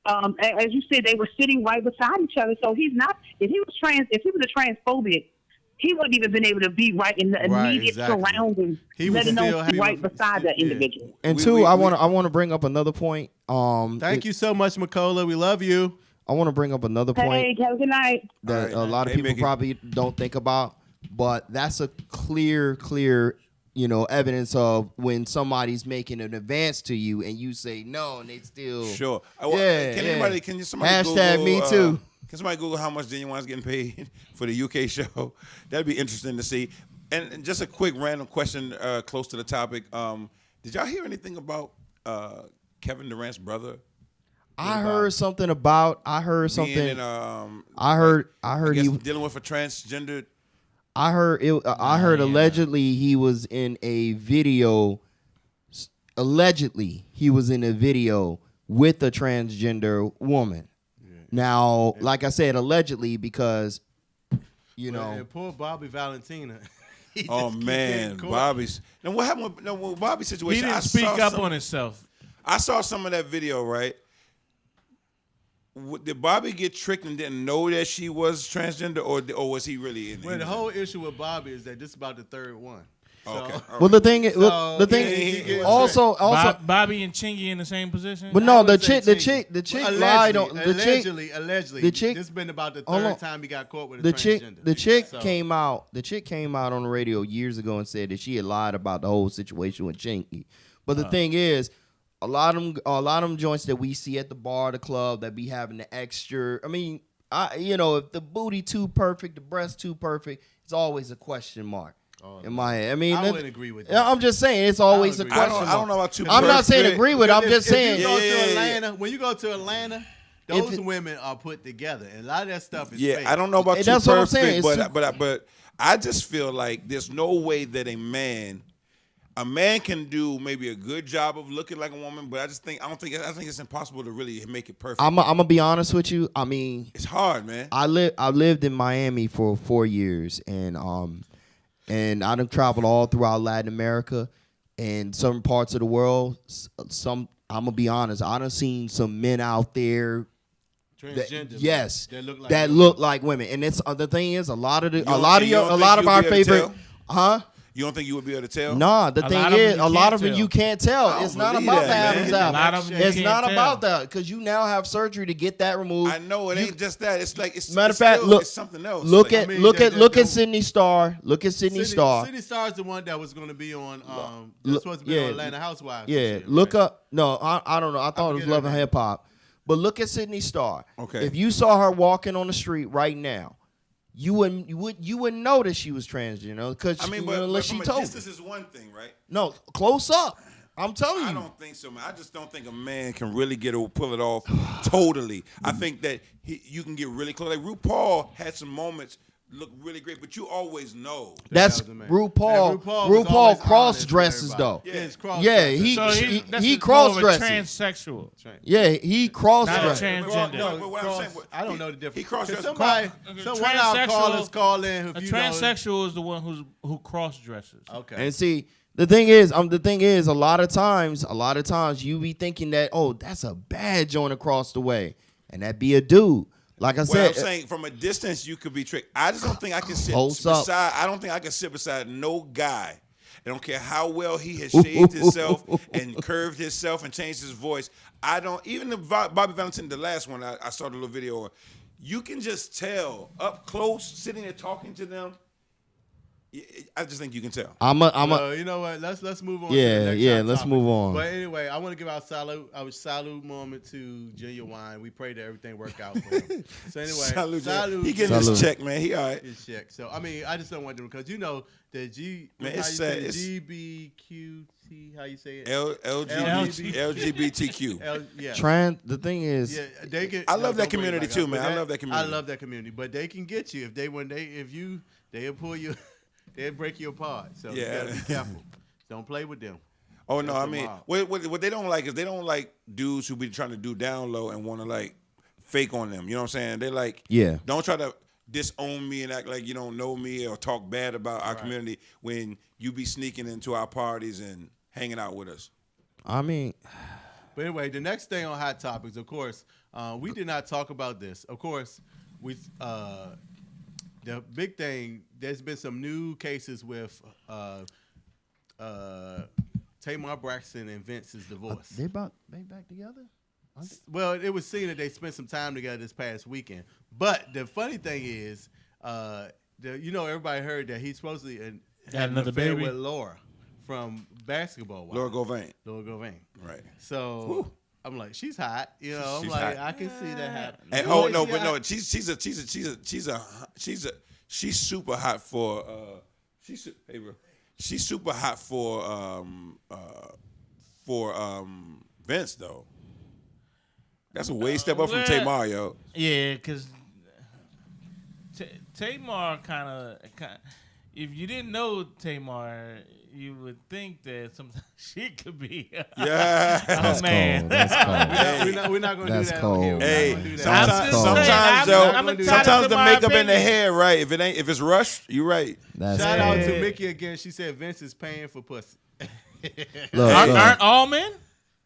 As you said, they were sitting right beside each other. So he's not. If he was a transphobic, he wouldn't even been able to be right in the immediate surroundings. He was still right beside that individual. And two, I want to bring up another point. Thank you so much, Makola. We love you. I want to bring up another point. Hey, have a good night. That a lot of people probably don't think about, but that's a clear, evidence of when somebody's making an advance to you and you say no, and they still sure. Can somebody hashtag Google, me too? Can somebody Google how much Genuine's getting paid for the UK show? That'd be interesting to see. And just a quick random question, close to the topic. Did y'all hear anything about Kevin Durant's brother? I heard something. I heard he was dealing with a transgender. I heard allegedly he was in a video. Allegedly he was in a video with a transgender woman. Yeah. Now, like I said, allegedly because, and poor Bobby Valentina. Oh man, Bobby's. Now what happened with Bobby's situation? He didn't speak up on himself. I saw some of that video, right? Did Bobby get tricked and didn't know that she was transgender, or was he really in? Well, the whole issue with Bobby is that this is about the third one. Okay. Well, the thing is, also, Bobby and Chingy in the same position. But no, the chick lied on allegedly. The chick. This has been about the third time he got caught with a the transgender. The chick came out. The chick came out on the radio years ago and said that she had lied about the whole situation with Chingy. But the thing is, a lot of them joints that we see at the bar, the club, that be having the extra. I mean, if the booty too perfect, the breast too perfect, it's always a question mark. In my head. I wouldn't agree with that. I'm just saying it's always a question mark. I don't know about too. I'm not saying agree with it. I'm just saying. When you go to Atlanta, those women are put together, and a lot of that stuff is fake. I don't know about too that's perfect, what I'm saying. but I just feel like there's no way that a man can do maybe a good job of looking like a woman, but I think it's impossible to really make it perfect. I'm gonna be honest with you. I mean, it's hard, man. I lived in Miami for 4 years, and I done traveled all throughout Latin America and some parts of the world. I'm gonna be honest. I done seen some men out there. Transgender. That look like women, and it's the thing is a lot of our favorite, huh? You don't think you would be able to tell? No, the thing is, a lot of them you can't tell. It's not about the Adam's apple. It's not about that because you now have surgery to get that removed. I know it ain't just that. It's like matter of fact, look, it's something else. Look at Sydney Starr. Look at Sydney Starr. Sydney Starr is the one that was going to be on. Supposed to be on Atlanta Housewives. Yeah, look up. No, I don't know. I thought it was Love and Hip Hop, but look at Sydney Starr. Okay. If you saw her walking on the street right now, you wouldn't know that she was transgender because unless she told. Distance is one thing, right? No, close up. I'm telling you. I don't think so, man. I just don't think a man can really pull it off totally. I think that you can get really close. Like RuPaul had some moments look really great, but you always know. That's RuPaul. RuPaul cross dresses though. Yeah, he cross dresses. Transsexual. Yeah, he cross dresses. Transgender. I don't know the difference. He cross dresses. Somebody, one of our callers call in. A transsexual is the one who cross dresses. Okay. And see, the thing is, a lot of times you be thinking that, oh, that's a bad joint across the way, and that be a dude. Like I said, I'm saying from a distance you could be tricked. I just don't think I can sit beside. I don't think I can sit beside no guy. I don't care how well he has shaved himself and curved himself and changed his voice. I don't. Even the Bobby Valentine, the last one, I saw the little video. You can just tell up close, sitting there talking to them. I just think you can tell. You know what? Let's move on. Let's move on. But anyway, I want to give our salute moment to Genuine. We pray that everything work out for him. So anyway, salute. He getting his check, man. He all right. His check. So I mean, I just don't want them because the GBQT. How you say it? LGBTQ. The thing is, they can. I love that community too, man. I love that community. I love that community, but they can get you they'll pull you. They'll break you apart. So you gotta be careful. Don't play with them. Oh no, I mean, what they don't like is they don't like dudes who be trying to do down low and want to like fake on them. You know what I'm saying? They like, don't try to disown me and act like you don't know me or talk bad about our community when you be sneaking into our parties and hanging out with us. I mean, but anyway, the next thing on Hot Topics, of course, we did not talk about this. Of course, the big thing, there's been some new cases with Tamar Braxton and Vince's divorce. they back together? Well, it was seen that they spent some time together this past weekend. But the funny thing is, everybody heard that he's supposedly had another affair baby with Laura from Basketball Wives. Laura Govain. Right. So Woo. I'm like, she's hot. I'm She's like, hot. I can see that happening. And she's super hot for she's super hot for Vince though. That's a way step up from Tamar, yo. Yeah, because Tamar kind of. If you didn't know Tamar, you would think that sometimes she could be. Yeah. Oh man. That's cold. We're not going to do That's that. cold. Here. Hey, Sometimes sometimes the makeup in the hair, right? If it's rushed, you right. That's Shout out cold. to Mickey again. She said Vince is paying for pussy. Aren't all men?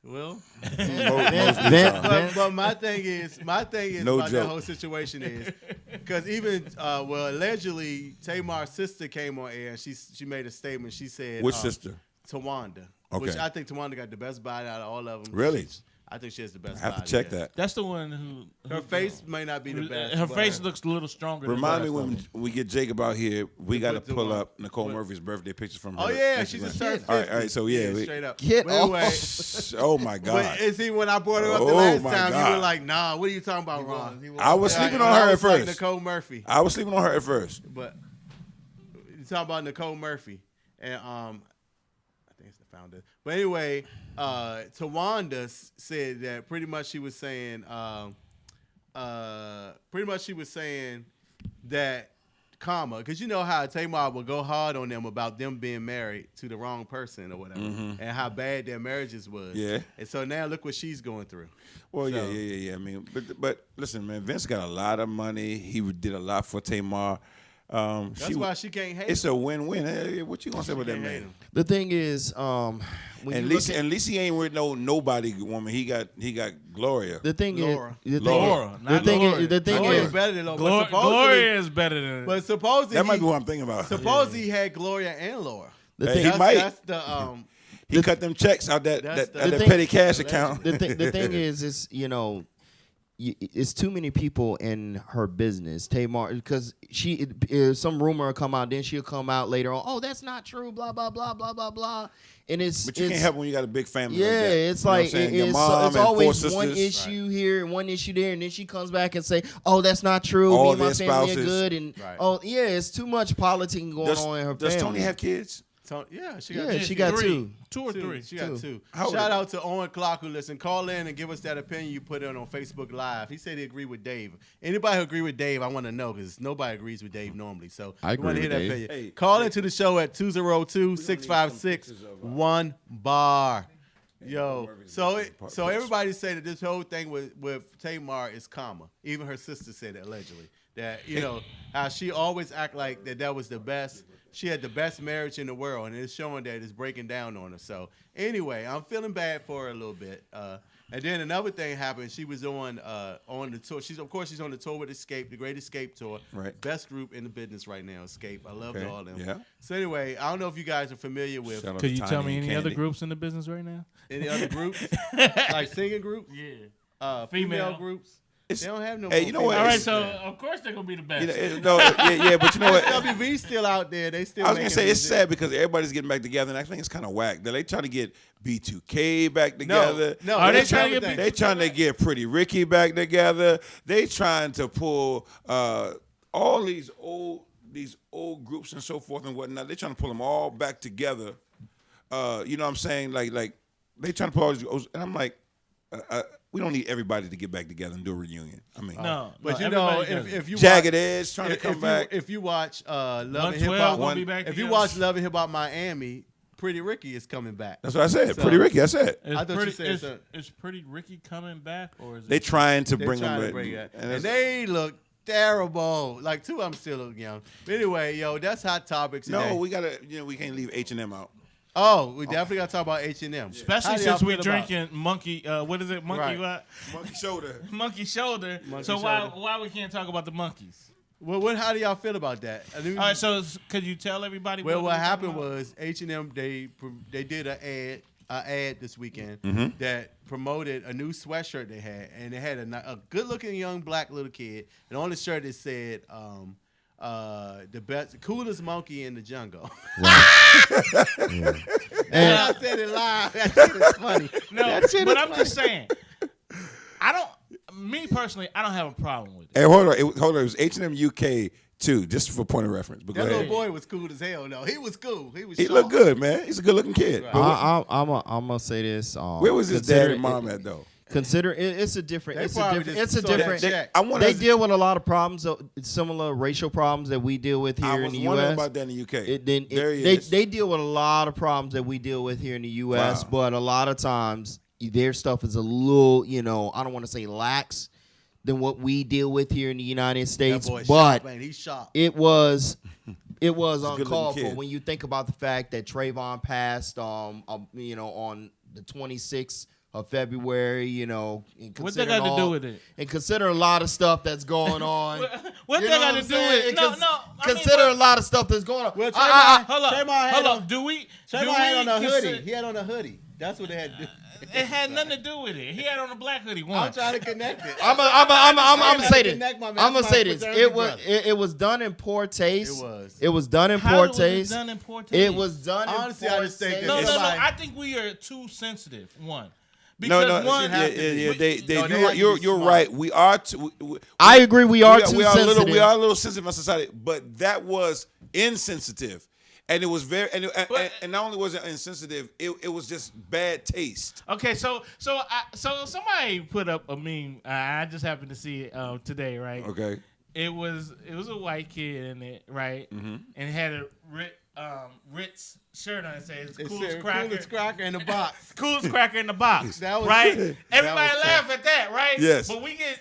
Well, Vince- but my thing is No about joke. that whole situation is because even allegedly Tamar's sister came on air and she made a statement. She said, Which sister? Tawanda. Okay. Which I think Tawanda got the best body out of all of them. Really? I think she has the best I have body. to check yeah. that. That's the one who Her face may not be the best. Her but face looks a little stronger. Remind me than when we get Jacob out here, we got to put the pull one- up Nicole Murphy's birthday pictures from her. Oh yeah, Instagram. she's a turned 50. All right, so yeah, straight up. Get But anyway, Oh my God. but and see when I brought her up the Oh, last my time, you God. were like, "Nah, what are you talking about, Ron?" I was sleeping on I her at was like first. Nicole Murphy. I was sleeping on her at first. But you talking about Nicole Murphy, and I think it's the founder. But anyway, Tawanda said that pretty much she was saying that because you know how Tamar would go hard on them about them being married to the wrong person or whatever, and how bad their marriages was. Yeah. And so now look what she's going through. Well, So- yeah. I mean, but listen, man, Vince got a lot of money. He did a lot for Tamar. That's why she can't hate It's him. a win-win. Hey, what you gonna say about that Can't hate man? him. The thing is, when At you least, look at, at least he ain't with nobody woman. He got Gloria. the thing Laura. is, Laura, the not thing Gloria. is, the thing Gloria's is, better than Laura. Gloria, But supposedly, Gloria is better than. but supposedly That might he- be what I'm thinking about. Suppose he had Gloria and Laura. the Hey, thing, he might. That's the He cut them checks out that That's that the- petty cash the account. the thing is, it's too many people in her business. Tamar, because some rumor will come out, then she'll come out later on. Oh, that's not true. Blah blah blah blah blah blah. And it's But you can't help when you got a big family. yeah, like that. it's You know what I'm like saying? Your it's mom and four always one sisters. issue here and one issue there, and then she comes back and say, "Oh, that's not true. All Me and my their family are spouses. good." And Right. oh yeah, it's too much politicking going on in her Does family. Tony have kids? yeah, she Yeah, got she got three. two. 2 or 3. She got two. How old Shout are out to Owen Clark who listen. Call in and give us that opinion you put in on Facebook Live. He said he agreed with Dave. Anybody who agree with Dave, I want to know because nobody agrees with Dave normally. So I we want to agree hear with that Dave. opinion. Hey, Call into the show at 202-656-1BAR. Yo, so everybody say that this whole thing with Tamar is karma. Even her sister said it allegedly that how she always act like that was the best. She had the best marriage in the world, and it's showing that it's breaking down on her. So anyway, I'm feeling bad for her a little bit. And then another thing happened. She was on the tour. She's on the tour with Escape, the Great Escape tour. Right. Best group in the business right now, Escape. I love Okay, all of them. yeah. So anyway, I don't know if you guys are familiar with Shout out Could to you Tiny tell me and any other Candy. groups in the business right now? any other groups, like singing groups, Yeah. female Female. groups. It's- They don't have no. Hey, more you know what? All right, It's- so of course they're gonna be the best. But you know what? SWV's still out there. They still. I was gonna making say it's music. sad because everybody's getting back together, and I think it's kind of whack. They trying to get B2K back together. No. Are they that's trying to get everything. They trying to get Pretty Ricky back together. They trying to pull all these old groups and so forth and whatnot. They trying to pull them all back together. You know what I'm saying? Like they trying to pull all these old, and I'm like, we don't need everybody to get back together and do a reunion. I mean, No, But no, you know, everybody does it. if you Jagged watch, Edge trying to come back. if you watch Love and Hip 112 Hop, gonna be back if you together. watch Love and Hip Hop Miami, Pretty Ricky is coming back. That's what I said. So- Pretty Ricky. That's it. Is I thought you pretty, said is, something. is Pretty Ricky coming back or is it? They trying to They're bring trying them to bring back. that, and they look terrible. Like, two of them still look young. But anyway, yo, that's Hot Topics today. No, we gotta. We can't leave H&M out. Oh, we definitely got to talk about H&M. Especially since we're drinking monkey. What is it? Monkey what? Monkey shoulder. Monkey shoulder. Why we can't talk about the monkeys? Well, how do y'all feel about that? All right, so could you tell everybody? Well, what happened was H&M they did an ad this weekend that promoted a new sweatshirt they had, and it had a good-looking young black little kid, and on the shirt it said the coolest monkey in the jungle. And I said it live. That shit is funny. No, but I'm just saying, me personally, I don't have a problem with it. Hey, hold on. It was H&M UK too, just for point of reference. But that go little ahead. boy was cool as hell. No, he was cool. He looked good, man. He's a good-looking kid. I'm gonna say this. Where was his dad and mom at though? Consider it's a different. They They deal with a lot of problems, similar racial problems that we deal with here in the I was wondering U.S. about that in the UK. They deal with a lot of problems that we deal with here in the U.S. Wow. But a lot of times their stuff is a little, I don't want to say lax than what we deal with here in the United States. That boy but sharp, man. He's sharp. it was good-looking uncalled for kid. when you think about the fact that Trayvon passed, on the 26th of February, What they got to do with it? and consider a lot of stuff that's going on. What they got to do with it? Consider a lot of stuff that's going on. Well, Hold Trayvon up. Do we? had on a hoodie. He had on a hoodie. That's what they had to do. It had nothing to do with it. He had on a black hoodie. I'm trying to connect it. I'm gonna say this. Connect my man. I'm gonna That's my say this. fraternity brother. It was done in poor taste. It was. It was done in How poor was taste. it done in poor taste? It was done Honestly, in I poor just think taste. that No. somebody- I think we are too sensitive. One. No. One, You're right. We are. I agree. We are too sensitive. We are a little sensitive in society, but that was insensitive, and it was very. And not only was it insensitive, it was just bad taste. Okay, so somebody put up a meme. I just happened to see it today, right? Okay. It was a white kid in it, right? Mm-hmm. And it had a Ritz shirt on it. Says coolest cracker in the box. coolest cracker in the box. That was right. that Everybody was laugh at that, right? Yes. But we get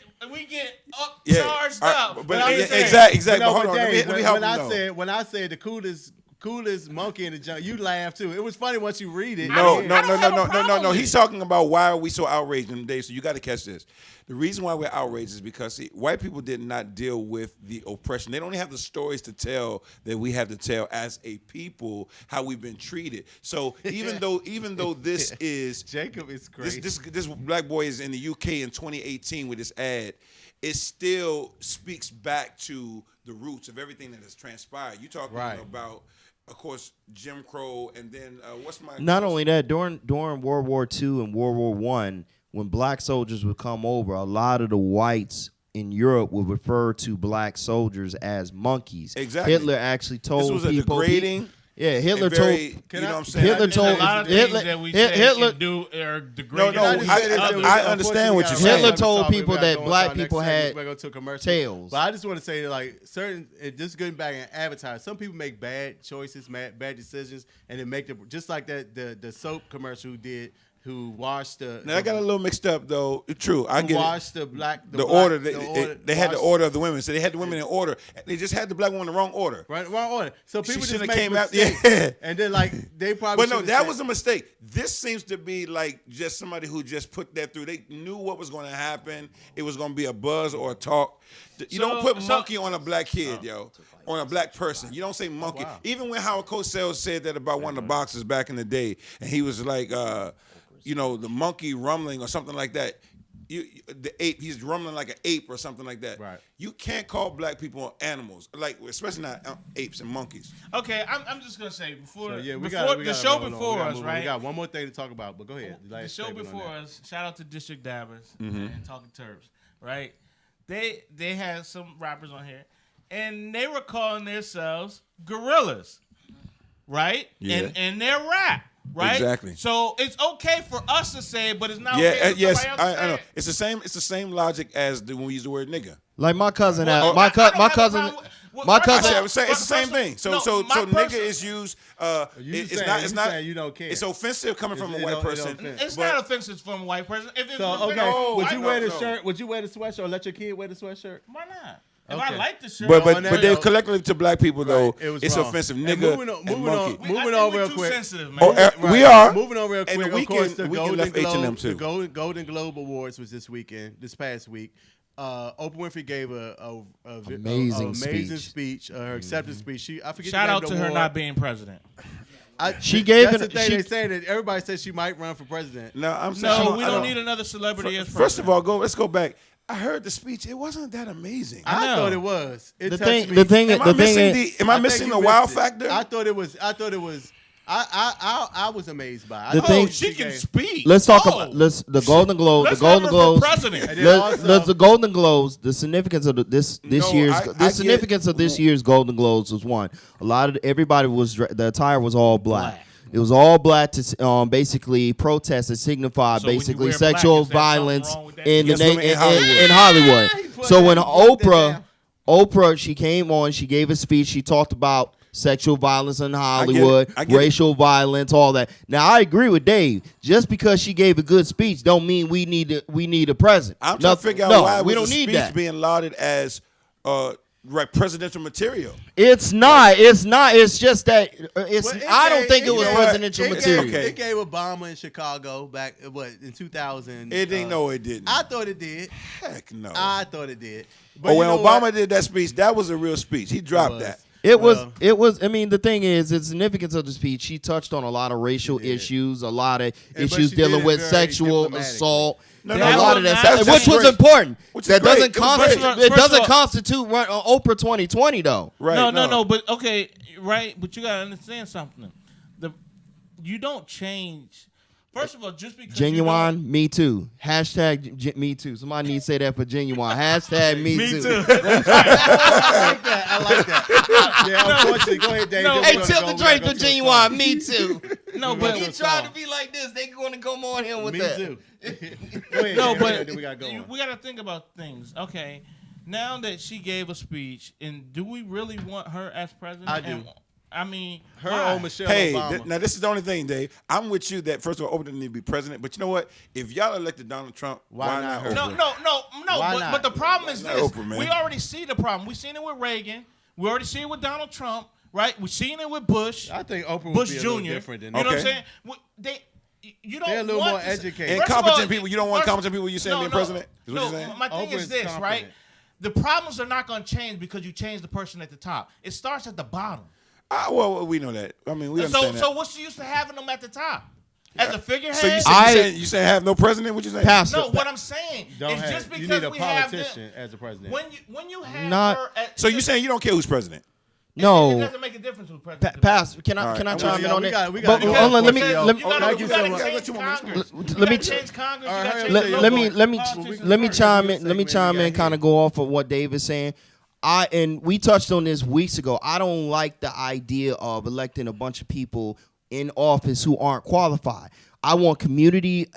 All charged right, up. but I'm yeah, saying- exactly. No, But hold but on. Dave, Let me help you know. when I said the coolest monkey in the jungle, you laugh too. It was funny once you read it. No. I don't have a problem with He's talking about why are we so outraged in the day. So you got to catch this. The reason why we're outraged is because white people did not deal with the oppression. They don't have the stories to tell that we have to tell as a people how we've been treated. So even though this is Jacob is crazy. this black boy is in the UK in 2018 with this ad, it still speaks back to the roots of everything that has transpired. You talking about, of course, Jim Crow, and then Not only that, during World War II and World War I, when black soldiers would come over, a lot of the whites in Europe would refer to black soldiers as monkeys. Exactly. Hitler actually told this was a people. degrading. Yeah, Hitler very, told. you know what I'm saying? Hitler There's told a lot of Hitler- things that we Hit- say Hitler- can do are degrading. No, others. I understand what you're saying. Hitler told people We gotta that go on black to our next people segment. had We're gonna go to a commercial. tails. But I just want to say, like, just getting back and advertise. Some people make bad choices, bad decisions, and they make them just like that. The soap commercial who washed the. Now I got a little mixed up though. True, I get it. Washed the black. The order. They had the order of the women, so they had the women in order. They just had the black woman in the wrong order. Right, wrong order. So people just should've make came out- mistakes. yeah. And then like they probably. But no, should've that said- was a mistake. This seems to be like just somebody who just put that through. They knew what was going to happen. It was going to be a buzz or a talk. You don't put monkey on a black kid, on a black person. You don't say monkey. wow. Even when Howard Cosell said that about one of the boxers back in the day, and he was like, the monkey rumbling or something like that. The ape, he's rumbling like an ape or something like that. Right. You can't call black people animals, like especially not apes and monkeys. Okay, I'm just gonna say before So, yeah, we before gotta the show roll on. before We gotta us, move on. right? We got one more thing to talk about, but go ahead. The show before us, shout out to District Dabbers Mm-hmm. and Talking Terps, right? They had some rappers on here, and they were calling themselves gorillas, right? Yeah. And their rap, right? Exactly. So it's okay for us to say it, but it's not Yeah, okay for yes, somebody else to I say know. it. It's the same. It's the same logic as when we use the word nigga. Like my cousin, Well, my I don't have a cousin, problem with- my first of cousin. all, It's the same thing. So my nigga person- is used. You saying you don't care. It's offensive coming from a It white don't- it person. don't fit. It's but- not offensive from a white person. If it's So offensive okay, from a would white you wear the no. shirt? Would you wear the sweatshirt? Or let your kid wear the sweatshirt? Why not? If I like the shirt, But that they note- collectively to black people though, It was it's wrong. offensive, And nigga. moving on- and moving monkey. on- moving I on think real we quick. Too sensitive, man. Oh, Right. we are. Moving on real And quick. the Of course, the weekend left H&M too. Golden Globe Awards was this past week. Oprah Winfrey gave a Amazing speech. Her acceptance speech. I forget. Shout the name out of to the her award. not being president. She gave That's it- the thing she- they say that everybody says she might run for president. No, I'm saying No, we don't need another celebrity as president. First of all, let's go back. I heard the speech. It wasn't that amazing. I know. thought it was. It The touched thing, me. the thing, Am the I thing missing is, the? Am I think missing you the missed wow it. factor? I thought it was. I was amazed by it. The I thing- thought She can gave- speak. let's talk Oh, about the Golden Globes. Let's The Golden have her for Globes. president. And then Let's also- the Golden Globes. The significance of this No, year's I the get- significance of this year's Golden Globes was one. A lot of everybody was the attire was all black. It was all black to basically protest and signify So when you basically wear black, sexual is there something violence wrong with that? in the Against women in Hollywood. in Hollywood. Put So when that- put that Oprah, she came on, she gave a speech, she talked about sexual violence in Hollywood, I get it. racial violence, all that. Now I agree with Dave. Just because she gave a good speech, don't mean we need a president. I'm trying to figure out no, why we was don't the need speech that. being lauded as presidential material. It's not. It's not. It's just that. It's. Well, it I don't gave- think it it was gave- presidential it material. Gave, Okay. It gave Obama in Chicago back in 2000. It didn't know it didn't. I thought it did. Heck no. I thought it did. But when you know Obama what? did that speech, that was a real speech. He dropped was. that. It was. Well- It was. I mean, the thing is, the significance of the speech. She touched on a lot of racial did. issues, a lot of but issues she dealing did it with very sexual diplomatically. assault. No, a no, lot no, of that no, stuff, that's which was great. important. Which is that great. doesn't It was constitute. great. It First of doesn't all- constitute Oprah 2020 though. Right. No. But okay, right. But you gotta understand something. You don't change. First of all, just because Genuine, me too. Hashtag me too. Somebody needs to say that for genuine. Hashtag me, Me too. too. I like that. Yeah, unfortunately, go ahead, Dave. No. Then Hey, we're tip gonna the go- drink we're for gonna go genuine. Me too. No, We're but gonna He go tried song. to be like this. They going to come on him with Me that. too. Go ahead, no, Dave. but Then we gotta go on. we gotta think about things. Okay, now that she gave a speech, and do we really want her as president? I do. And, I mean, Her why? old Michelle Hey, Obama. now this is the only thing, Dave. I'm with you that first of all, Oprah didn't need to be president. But you know what? If y'all elected Donald Trump, Why why not not her? Oprah? No. Why But, not? but the problem is Why this: not Oprah, man? we already see the problem. We seen it with Reagan. We already see it with Donald Trump. Right? We seen it with Bush. I think Oprah would Bush be a Jr. little different than You know what I'm Okay. saying? You don't They're a little want more this- educated. And First of all, competent people, you don't want competent people, you saying being president? Is what No, you're saying? my thing Oprah is is this, competent. right? The problems are not going to change because you change the person at the top. It starts at the bottom. Well, we know that. I mean, we So, understand so that. what's the use of having them at the top as a figurehead? So you saying have no president? What you saying? Pastor. no, what I'm saying Don't is have- just because you need a we have politician them, as a president. when you have Not- her at, So you saying you don't care who's president? it No. doesn't make a difference who president. Pastor, can I All right. can I Well, chime in yeah, on we it? got- But we got- hold on, let me You let me gotta Thank you so change much. Congress. Let You me gotta ch- change Congress. All You right, gotta let change me- the let let logo. me Politicians let me first. chime in. Let me segment chime we in. got Kind of go off of what Dave is saying. And we touched on this weeks ago. I don't like the idea of electing a bunch of people in office who aren't qualified. I want community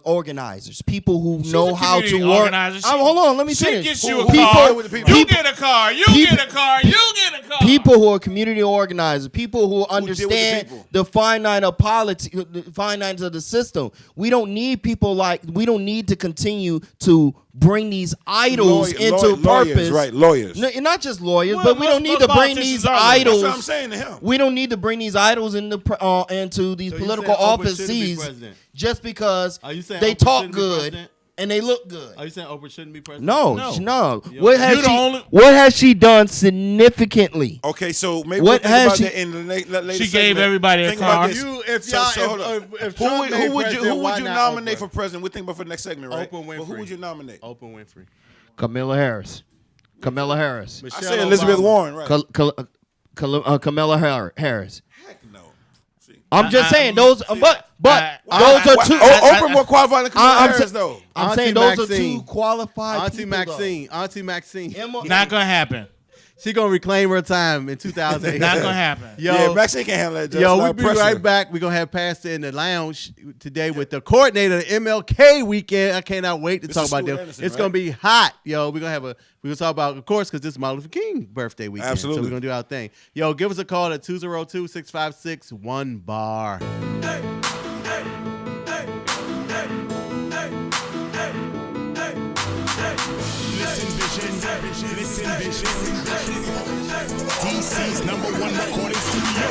organizers, people who She's know a how to community work. organizer. She- Hold on, let me She finish. gets you a People- car. with the people. You get a car. You people- get a car. You get a car. People who are community organizers, people who understand people. the finite of politics, the finite of the system. We don't need people we don't need to continue to bring these idols into lawyers, purpose. right? Lawyers. No, not just lawyers, Well, but we don't most need to bring politicians these are lawyers. idols. That's what I'm saying to him. We don't need to bring these idols into these So you political saying Oprah shouldn't be offices president? just because Are you saying they Oprah talk shouldn't be good president? and they look good. Are you saying Oprah shouldn't be president? No. What has You're the only- what has she done significantly? Okay, so maybe What we'll think has about she- that in the later She segment. gave everybody a Think about car. this. If So- y'all, so hold on. if Who Trump would made you president, why not nominate Oprah? for president? We think about for the next segment, right? Oprah Well, who Winfrey. would you nominate? Oprah Winfrey. Kamala Harris. Kamala Harris. I Michelle say Elizabeth Obama. Warren, right? Kamala Harris. Heck no. See. I'm just saying those, but those are two. Oprah more qualified than Kamala I'm Harris, sa- though. I'm Auntie saying those Maxine. are two qualified Auntie people, though. Maxine. Auntie Maxine. Not gonna happen. She gonna reclaim her time in 2008. Not gonna happen. Yo, Yeah, Maxine can't handle that. Just Yo, not we'll be pressure. right back. We're going to have Pastor in the lounge today with the coordinator of the MLK weekend. I cannot wait to Mr. talk about Stu them. Anderson, It's right? going to be hot. Yo, we're going to talk about, of course, because this is Martin Luther King birthday weekend. Absolutely. So we're going to do our thing. Yo, give us a call at 202-656-1BAR. Listen Vision. DC's #1 recording studio.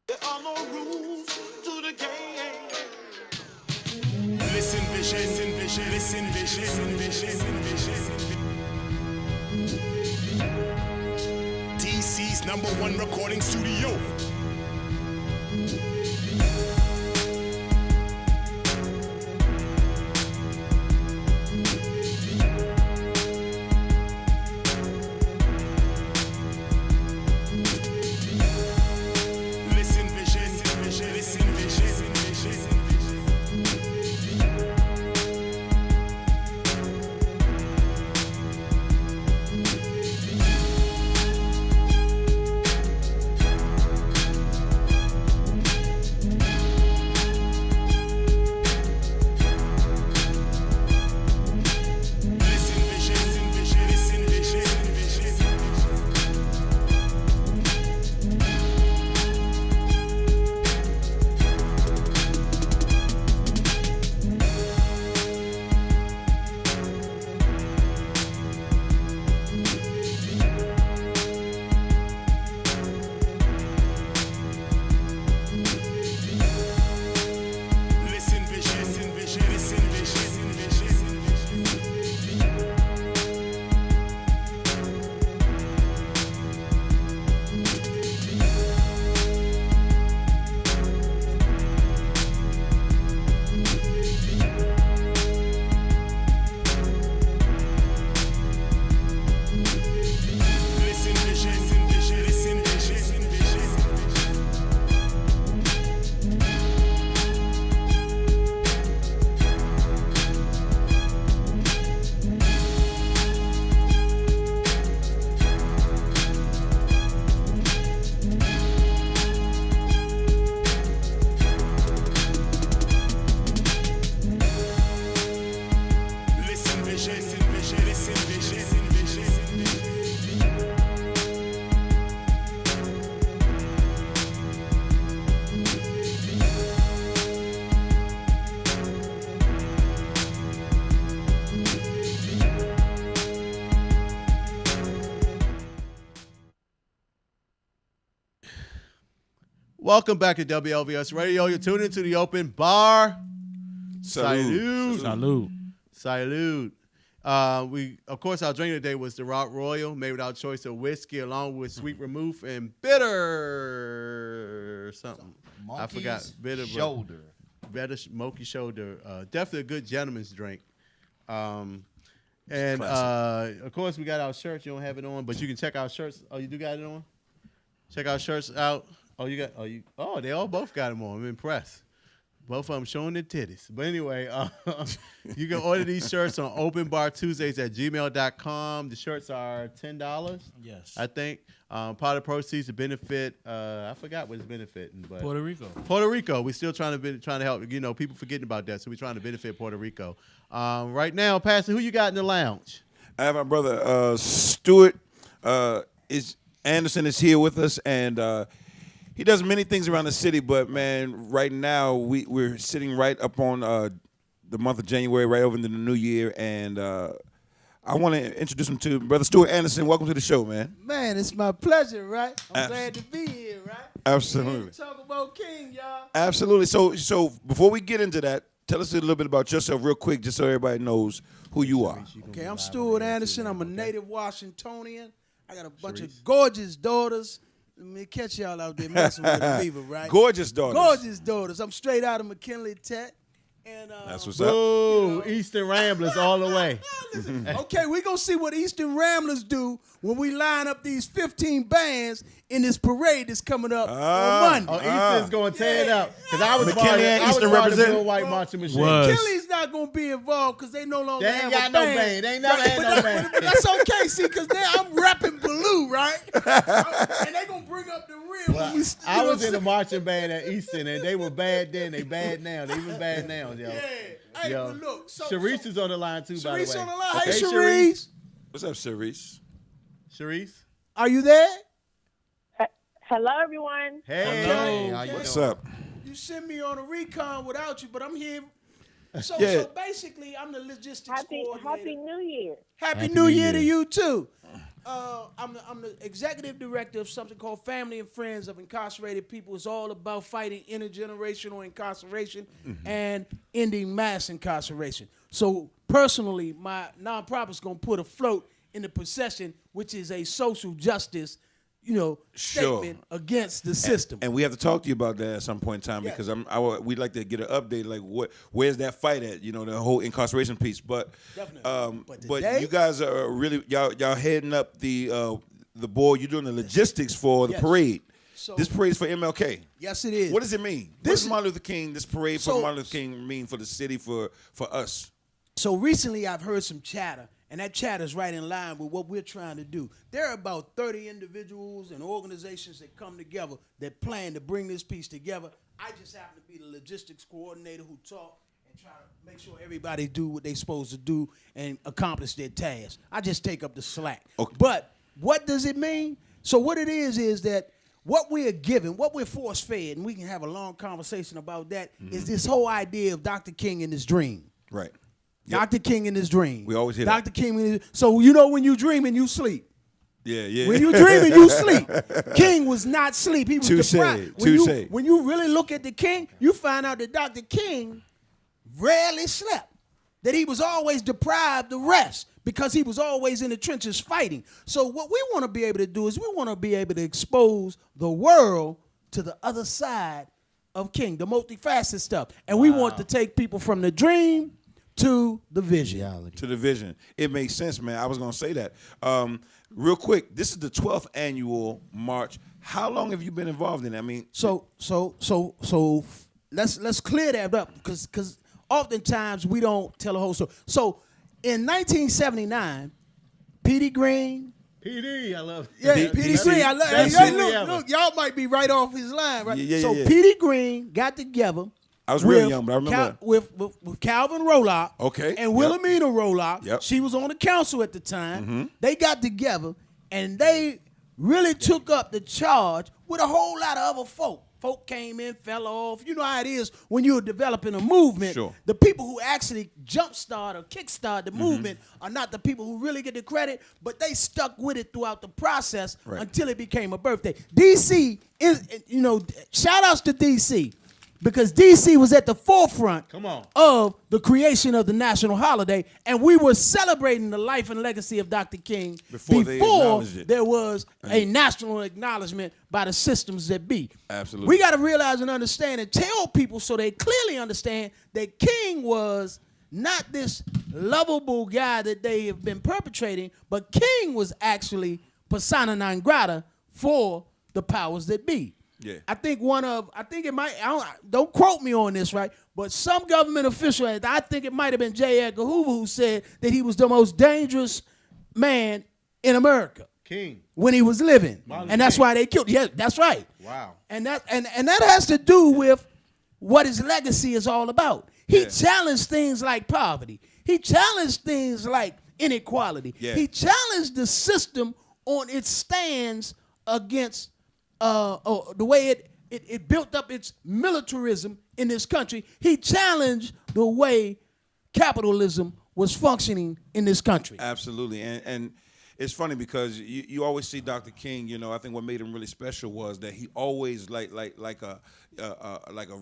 There are no rules to the game. Listen Vision, listen Vision, listen Vision. DC's #1 recording studio. Welcome back to WLVS Radio. You're tuned into the Open Bar. Salute. Salute. Salute. We, of course, our drink today was the Rock Royal, made with our choice of whiskey, along with sweet vermouth and bitter something. I forgot. Bitter shoulder. Better smoky shoulder. Definitely a good gentleman's drink. And of course, we got our shirts. You don't have it on, but you can check our shirts. Oh, you do got it on? Check our shirts out. Oh, you got. Oh, they all both got them on. I'm impressed. Both of them showing their titties. But anyway, you can order these shirts on openbartuesdays@gmail.com. The shirts are $10. Yes. I think. Part of the proceeds to benefit. I forgot what it's benefiting, but Puerto Rico. Puerto Rico. We're still trying to help. You know, people forgetting about that, so we're trying to benefit Puerto Rico. Right now, Pastor, who you got in the lounge? I have my brother Stuart Anderson is here with us, and he does many things around the city. But man, right now we're sitting right up on the month of January, right over into the new year, and I want to introduce him to Brother Stuart Anderson. Welcome to the show, man. Man, it's my pleasure, right? I'm glad to be here, right? Absolutely. Talk about King, y'all. Absolutely. So before we get into that, tell us a little bit about yourself real quick, just so everybody knows who you are. Okay, I'm Stuart Anderson. I'm a native Washingtonian. I got a bunch of gorgeous daughters. Let me catch y'all out there messing with the beaver, right? Gorgeous daughters. Gorgeous daughters. I'm straight out of McKinley Tech. And That's what's up. Ooh, Eastern Ramblers all the way. Listen, okay, we're going to see what Eastern Ramblers do when we line up these 15 bands in this parade that's coming up on Monday. Oh, Eastern's going to tear it up. Because I was McKinley and Eastern part of represent- the White Marching Machine. Was. McKinley's not going to be involved because they no longer They ain't have got a no band. band. They ain't never had no band. But that's okay, see, because now I'm rapping Baloo, right? And they going to bring up the real. I was in the marching band at Eastern, and they were bad then. They bad now. They even bad now, yo. Yeah. Hey, Yo. but look. Sharice is on the line, too, by the way. Sharice on the line. Hey, Okay, Sharice. What's up, Cerise? Sharice? Are you there? Hello, everyone. Hey. Hello. How you What's doing? up? You sent me on a recon without you, but I'm here. So, Yeah. so basically, I'm the logistics Happy coordinator. New Year. Happy New Year to you too. I'm the executive director of something called Family and Friends of Incarcerated People. It's all about fighting intergenerational incarceration and ending mass incarceration. So personally, my nonprofit's gonna put a float in the procession, which is a social justice, statement against the system. And we have to talk to you about that at some point in time, Yes. because we'd like to get an update, like where's that fight at? The whole incarceration piece. But Definitely. but today- you guys are really y'all heading up the board. You're doing the logistics for the Yes. parade. So- This parade is for MLK. Yes, it is. What does it mean? What This- does Martin Luther King? This parade for So- Martin Luther King mean for the city, for us? So recently I've heard some chatter, and that chatter is right in line with what we're trying to do. There are about 30 individuals and organizations that come together that plan to bring this piece together. I just happen to be the logistics coordinator who talk and try to make sure everybody do what they're supposed to do and accomplish their task. I just take up the slack. Okay. But what does it mean? So what it is that what we're given, what we're force-fed, and we can have a long conversation about that, is this whole idea of Dr. King and his dream. Right. Dr. King in his dream. We always hear Dr. King in his, so when you dream and you sleep. Yeah. When you dream and you sleep. King was not sleep. He was Touche, deprived. touche. When you really look at the King, you find out that Dr. King rarely slept. That he was always deprived of rest because he was always in the trenches fighting. So what we want to be able to do is we want to be able to expose the world to the other side of King, the multifaceted stuff. And we want to take people from the dream to the vision. Reality. To the vision. It makes sense, man. I was going to say that. Real quick, this is the 12th annual march. How long have you been involved in it? I mean, So let's clear that up because oftentimes we don't tell the whole story. So in 1979, Petey Green. PD, I love Petey Green. I love. Best Hey, movie ever. look, y'all might be right off his line, right? Yeah, so yeah. Petey Green got together. I was real young, but I remember. With Calvin Roloff, Okay, and yep. Wilhelmina Roloff. Yep. She was on the council at the time. They got together and they really took up the charge with a whole lot of other folk. folk came in, fell off. You know how it is when you're developing a movement. Sure. The people who actually jumpstart or kickstart the movement are not the people who really get the credit, but they stuck with it throughout the process until it became a birthday. DC is, shout outs to DC. Because D.C. was at the forefront of the creation of the national holiday, and we were celebrating the life and legacy of Dr. King before there was a national acknowledgement by the systems that be. Absolutely. We got to realize and understand and tell people so they clearly understand that King was not this lovable guy that they have been perpetrating, but King was actually persona non grata for the powers that be. Yeah. I think don't quote me on this, right? But some government official, I think it might have been J. Edgar Hoover, who said that he was the most dangerous man in America. King. When he was living. And that's why they killed him. Yeah, that's right. Wow. And that has to do with what his legacy is all about. He challenged things like poverty. He challenged things like inequality. Yeah. He challenged the system on its stands against the way it built up its militarism in this country. He challenged the way capitalism was functioning in this country. Absolutely, and it's funny because you always see Dr. King. I think what made him really special was that he always like a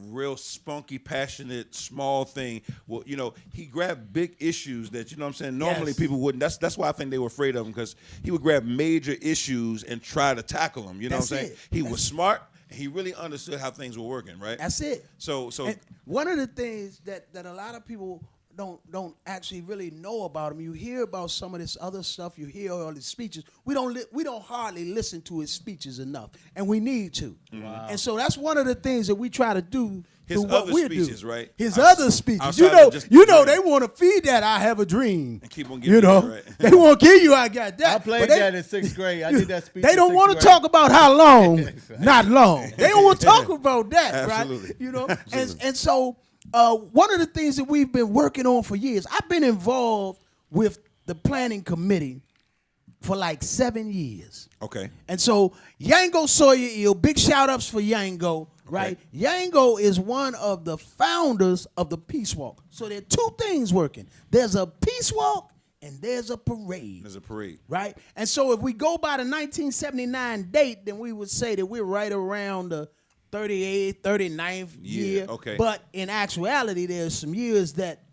real spunky, passionate, small thing. Well, he grabbed big issues that normally people wouldn't. That's why I think they were afraid of him, because he would grab major issues and try to tackle them. You know what I'm saying? He was smart. He really understood how things were working, right? That's it. So and one of the things that a lot of people don't actually really know about him. You hear about some of this other stuff. You hear all his speeches. We don't hardly listen to his speeches enough, and we need to. Wow. And so that's one of the things that we try to do. His other speeches, right? His other speeches. They want to feed that "I have a dream" and keep on giving it, right? They want to give you "I got that." I played that in 6th grade. I did that speech. They don't want to talk about how long, not long. They don't want to talk about that, Absolutely. right? And so. One of the things that we've been working on for years, I've been involved with the planning committee for like 7 years. Okay. And so Yango Sawyer Eel, big shout outs for Yango, right? Okay. Yango is one of the founders of the Peace Walk. So there are two things working. There's a Peace Walk and there's a parade. There's a parade. Right? And so if we go by the 1979 date, then we would say that we're right around the 38th, 39th year. Okay. But in actuality, there's some years that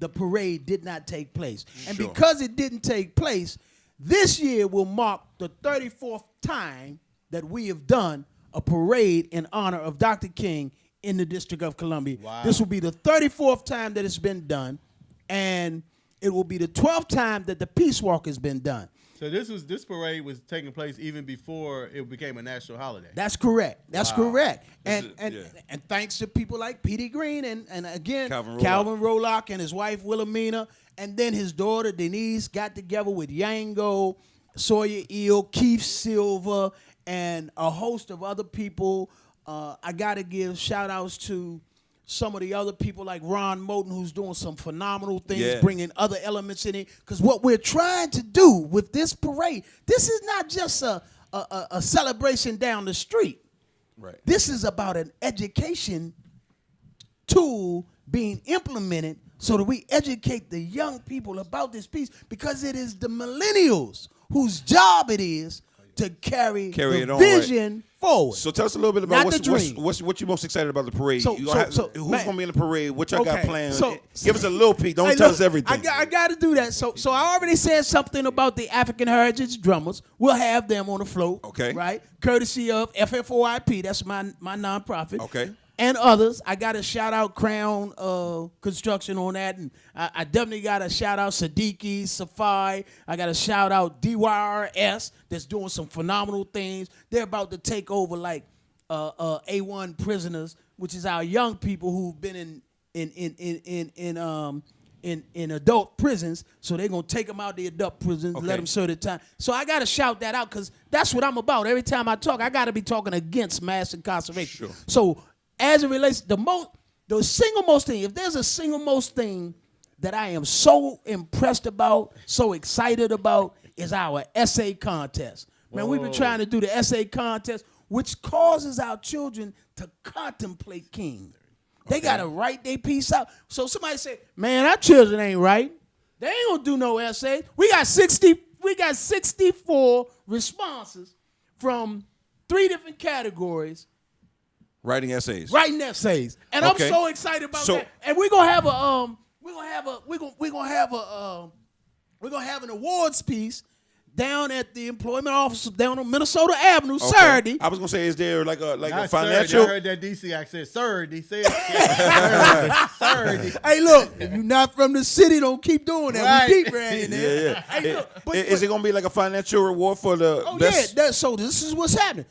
the parade did not take place. And because it didn't take place, this year will mark the 34th time that we have done a parade in honor of Dr. King in the District of Columbia. Wow. This will be the 34th time that it's been done, and it will be the 12th time that the Peace Walk has been done. So this parade was taking place even before it became a national holiday. That's correct. That's correct. And thanks to people like P.D. Green and again Calvin Rolock and his wife Wilhelmina, and then his daughter Denise got together with Yango, Sawyer Eel, Keith Silver, and a host of other people. I got to give shout outs to some of the other people like Ron Moten, who's doing some phenomenal things, bringing other elements in it. Because what we're trying to do with this parade, this is not just a celebration down the street. Right. This is about an education tool being implemented so that we educate the young people about this piece, because it is the millennials whose job it is to carry the vision forward. So tell us a little bit about what you're most excited about the parade. Who's going to be in the parade? What y'all got planned? Give us a little peek. Don't tell us everything. I got to do that. So I already said something about the African Heritage Drummers. We'll have them on the float. Okay. Right? Courtesy of FFOIP. That's my nonprofit. Okay. And others. I got to shout out Crown Construction on that. And I definitely got to shout out Siddiqui, Safai. I got to shout out DYRS that's doing some phenomenal things. They're about to take over like A1 prisoners, which is our young people who've been in adult prisons. So they're going to take them out the adult prisons, let them serve their time. So I got to shout that out because that's what I'm about. Every time I talk, I got to be talking against mass incarceration. Sure. So as it relates, the single most thing, if there's a single most thing that I am so impressed about, so excited about, is our essay contest. Man, we've been trying to do the essay contest. which causes our children to contemplate king. They got to write their piece out. So somebody say, man, our children ain't right. They ain't going to do no essays. We got 64 responses from 3 different categories. Writing essays. And I'm so excited about that. And we're going to have an awards piece down at the employment office down on Minnesota Avenue Saturday. I was gonna say, is there like a Not financial? Saturday. I heard that DC accent. Saturday. Saturday. Hey, look, if you're not from the city, don't keep doing that. Right. We deep right in there. Yeah. Hey, look, Is it gonna be like a financial reward for the Oh best? yeah, so this is what's happening.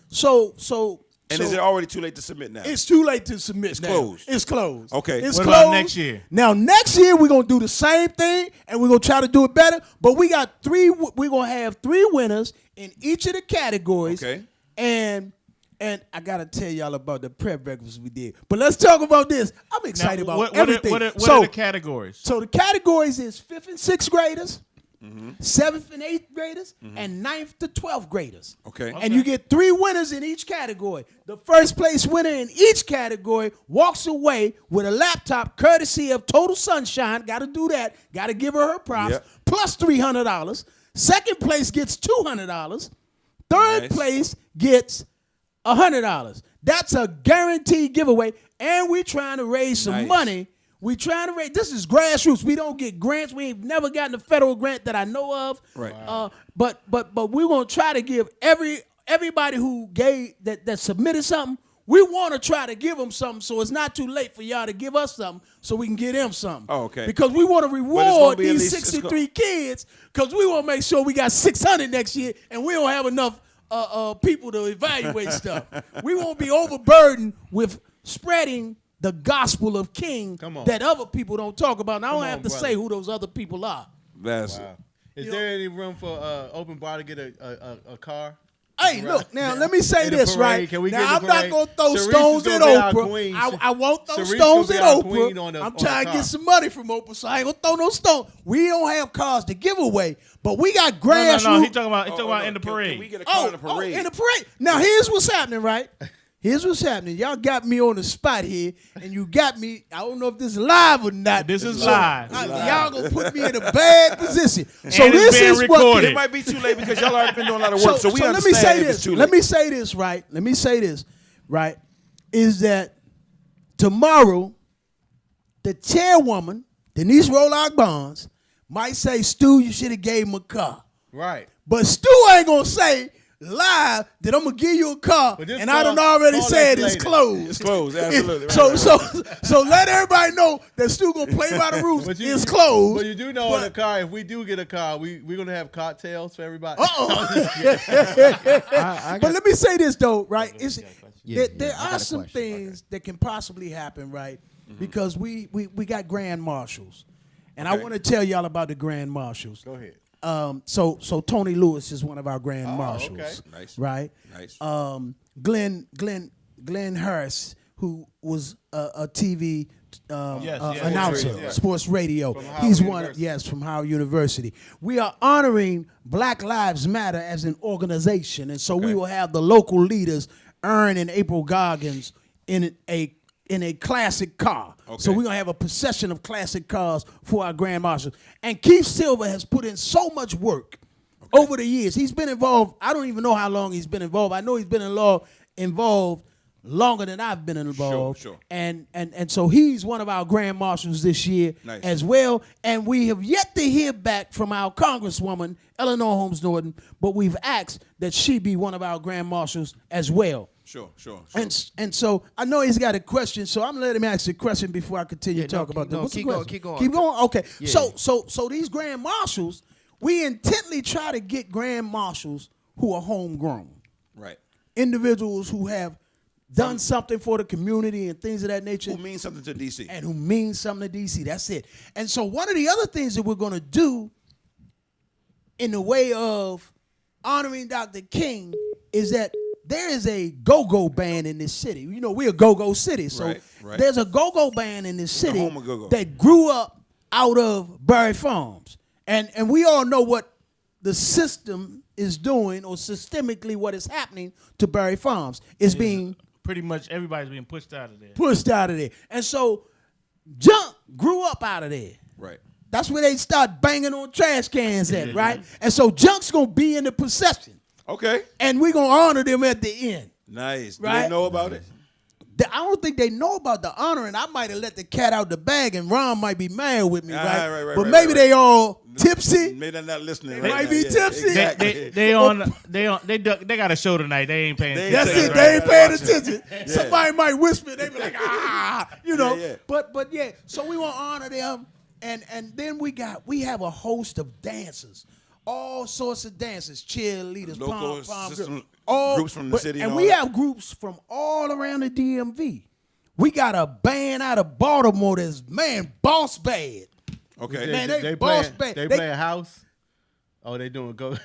And is it already too late to submit now? It's too late to submit. It's closed. It's closed. Okay. It's What closed. about next year? Now next year we're gonna do the same thing and we're gonna try to do it better. But we got 3. We're gonna have 3 winners in each of the categories. Okay. And I gotta tell y'all about the prep breakfast we did. But let's talk about this. I'm excited Now, about everything. What are the categories? So the categories is 5th and 6th graders, 7th and 8th graders, and 9th to 12th graders. Okay. And you get 3 winners in each category. The first place winner in each category walks away with a laptop courtesy of Total Sunshine. Got to do that. Got to give her props. Yep. Plus $300. Second place gets $200. Third Nice. place gets $100. That's a guaranteed giveaway. And we're trying to raise some Nice. money. We trying to raise. This is grassroots. We don't get grants. We ain't never gotten a federal grant that I know of. Right. But we're gonna try to give everybody who gave that submitted something. We want to try to give them something, so it's not too late for y'all to give us something, so we can get them something. Oh, okay. Because we want to gonna reward be at these least- 63 kids, because we want to make sure we got 600 next year, and we don't have enough people to evaluate stuff. We won't be overburdened with spreading the gospel of King Come on. that other people don't talk about. And I don't Come have on, to brother. say who those other people are. That's Wow. Is there any room for open bar to get a car? Hey, look, now let me say In the this, parade, right? can we Now, get in I'm the not parade? going to throw Sharice stones is at gonna be our Oprah. queen. I won't throw Sharice stones gonna at be our queen Oprah. on the I'm trying to car. get some money from Oprah, so I ain't going to throw no stone. We don't have cars to give away, but we got grassroots. No. He talking about in the parade. Can we get a car in the parade? in the parade. Now, here's what's happening, right? Here's what's happening. Y'all got me on the spot here, and you got me. I don't know if this is live or not. This is live. Y'all gonna put me in a bad position. So And it's this being is recorded. It might be too late because y'all already been doing a lot of work, so we let understand me say if this. it's too late. Let me say this, right? Let me say this, right? Is that tomorrow the chairwoman, Denise Rolock Bonds, might say, Stu, you should have gave him a car. Right. But Stu ain't gonna say live that I'm gonna give you a car, But this and I done car- already call said us it's later. closed. It's closed, absolutely. So let everybody know that Stu gonna play by the rules. It's closed. But you do know in the car, if we do get a car, we're going to have cocktails for everybody. But let me say this though, right? There I got are a some question. things that can possibly happen, right? Because we got grand marshals, and I Okay. want to tell y'all about the grand marshals. Go ahead. So Tony Lewis is one of our grand marshals, okay. Nice. right? Nice. Glenn Harris, who was a TV Yes. announcer, radio, yeah. sports radio. From Howard He's one, University. yes, from Howard University. We are honoring Black Lives Matter as an organization, and so we Okay. will have the local leaders, Ern and April Goggins, in a classic car. So Okay. we're gonna have a procession of classic cars for our grand marshals. And Keith Silver has put in so much work over the years. He's been involved. I don't even know how long he's been involved. I know he's been involved longer than I've been involved. Sure. And so he's one of our grand marshals this year Nice. as well. And we have yet to hear back from our Congresswoman, Eleanor Holmes Norton, but we've asked that she be one of our grand marshals as well. Sure. And so I know he's got a question, so I'm gonna let him ask the question before I continue to talk about that. What's the keep going, question? keep going. Keep going. Okay. Yeah. So these grand marshals, we intently try to get grand marshals who are homegrown, Right. individuals who have done something for the community and things of that nature, Who means something to DC? and who means something to DC. That's it. And so one of the other things that we're gonna do in the way of honoring Dr. King is that there is a go-go band in this city. You know, we're a go-go city. So Right. there's a go-go band in this city home of go-go. that grew up out of Barry Farms. And we all know what the system is doing, or systemically what is happening to Berry Farms is being pretty much everybody's being pushed out of there. pushed out of there. And so Junk grew up out of there. Right. That's where they start banging on trash cans at, right? And so Junk's going to be in the procession. Okay. And we're going to honor them at the end. Nice. Do Right? they know about it? I don't think they know about the honoring. I might have let the cat out the bag, and Ron might be mad with me, right? But maybe they all tipsy. Maybe they're not listening. They right might be now. tipsy. Exactly. They got a show tonight. They ain't paying attention. That's That's it. it, They ain't right. paying attention. Somebody might whisper. They be like, you know. Yeah. But yeah. So we want to honor them, and then we have a host of dancers, all sorts of dancers, cheerleaders, Local pom system- girls, all groups from the city and and all we that. have groups from all around the DMV. We got a band out of Baltimore that's boss bad. Okay. Man, they boss bad. They playing house. Oh, they doing go.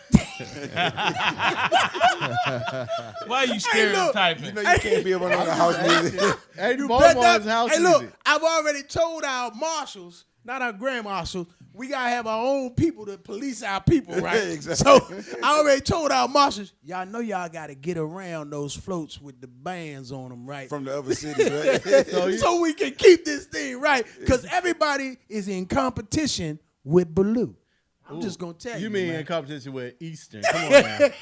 Why are you stereotyping? You know you can't be around the house music. Hey, You Baltimore bet is that- house hey, look, music. I've already told our marshals, not our grand marshals, we gotta have our own people to police our people, right? Exactly. So I already told our marshals, y'all know y'all gotta get around those floats with the bands on them, right? From the other cities, right? So we can keep this thing right, because everybody is in competition with Baloo. I'm just gonna tell you. You mean man. in competition with Eastern? Come on, man.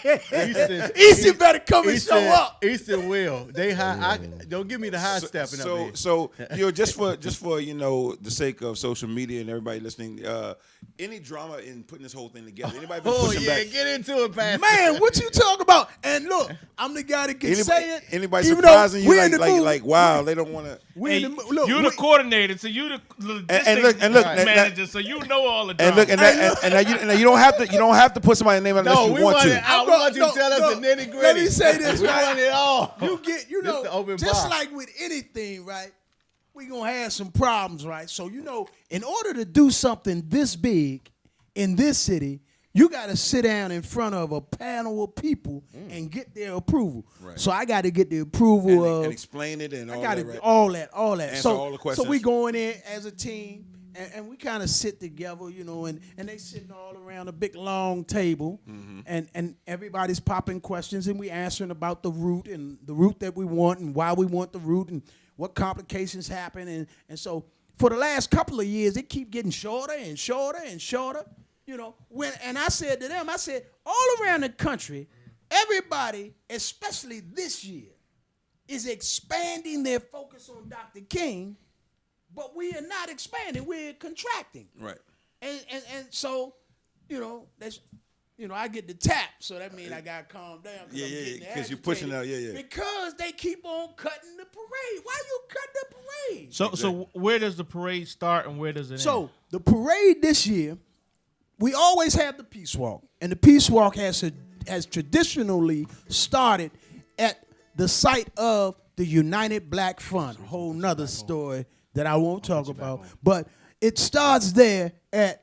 Easton better come and show up. Eastern will. They high. Don't give me the high stepping up there. So just for the sake of social media and everybody listening, any drama in putting this whole thing together? Anybody been Oh pushing yeah, back? get into it, Pastor. Man, what you talking about? And look, I'm the guy that can say it. Anybody even though surprising you we in the movie. like wow, they don't want to. We in the mo- look, You're we- the coordinator, so you the logistics and look, manager, so you know all the And drama. look, and now you don't have to put somebody's name unless No, you we want want to. it out. We want you to tell us the nitty gritty. Let me say this, We right? want it all. You get, you This know, the open just box. like with anything, right? We gonna have some problems, right? So in order to do something this big in this city, you got to sit down in front of a panel of people and get their approval. Right. So I got to get the approval of. and explain it and all I got that. to Right? all that. Answer So all the so questions. we going in as a team, and we kind of sit together, and they sitting all around a big long table, and everybody's popping questions, and we answering about the route that we want and why we want the route and what complications happen, and so for the last couple of years it keep getting shorter and shorter and shorter. And I said to them, all around the country, everybody, especially this year, is expanding their focus on Dr. King, but we are not expanding, we're contracting. Right. And so, that's I get the tap, so that means I gotta calm down. Yeah, because you're pushing out, yeah. Because they keep on cutting the parade. Why you cut the parade? So where does the parade start and where does it end? So the parade this year, we always have the peace walk, and the peace walk has traditionally started at the site of the United Black Front. A whole nother story that I won't talk about, but it starts there at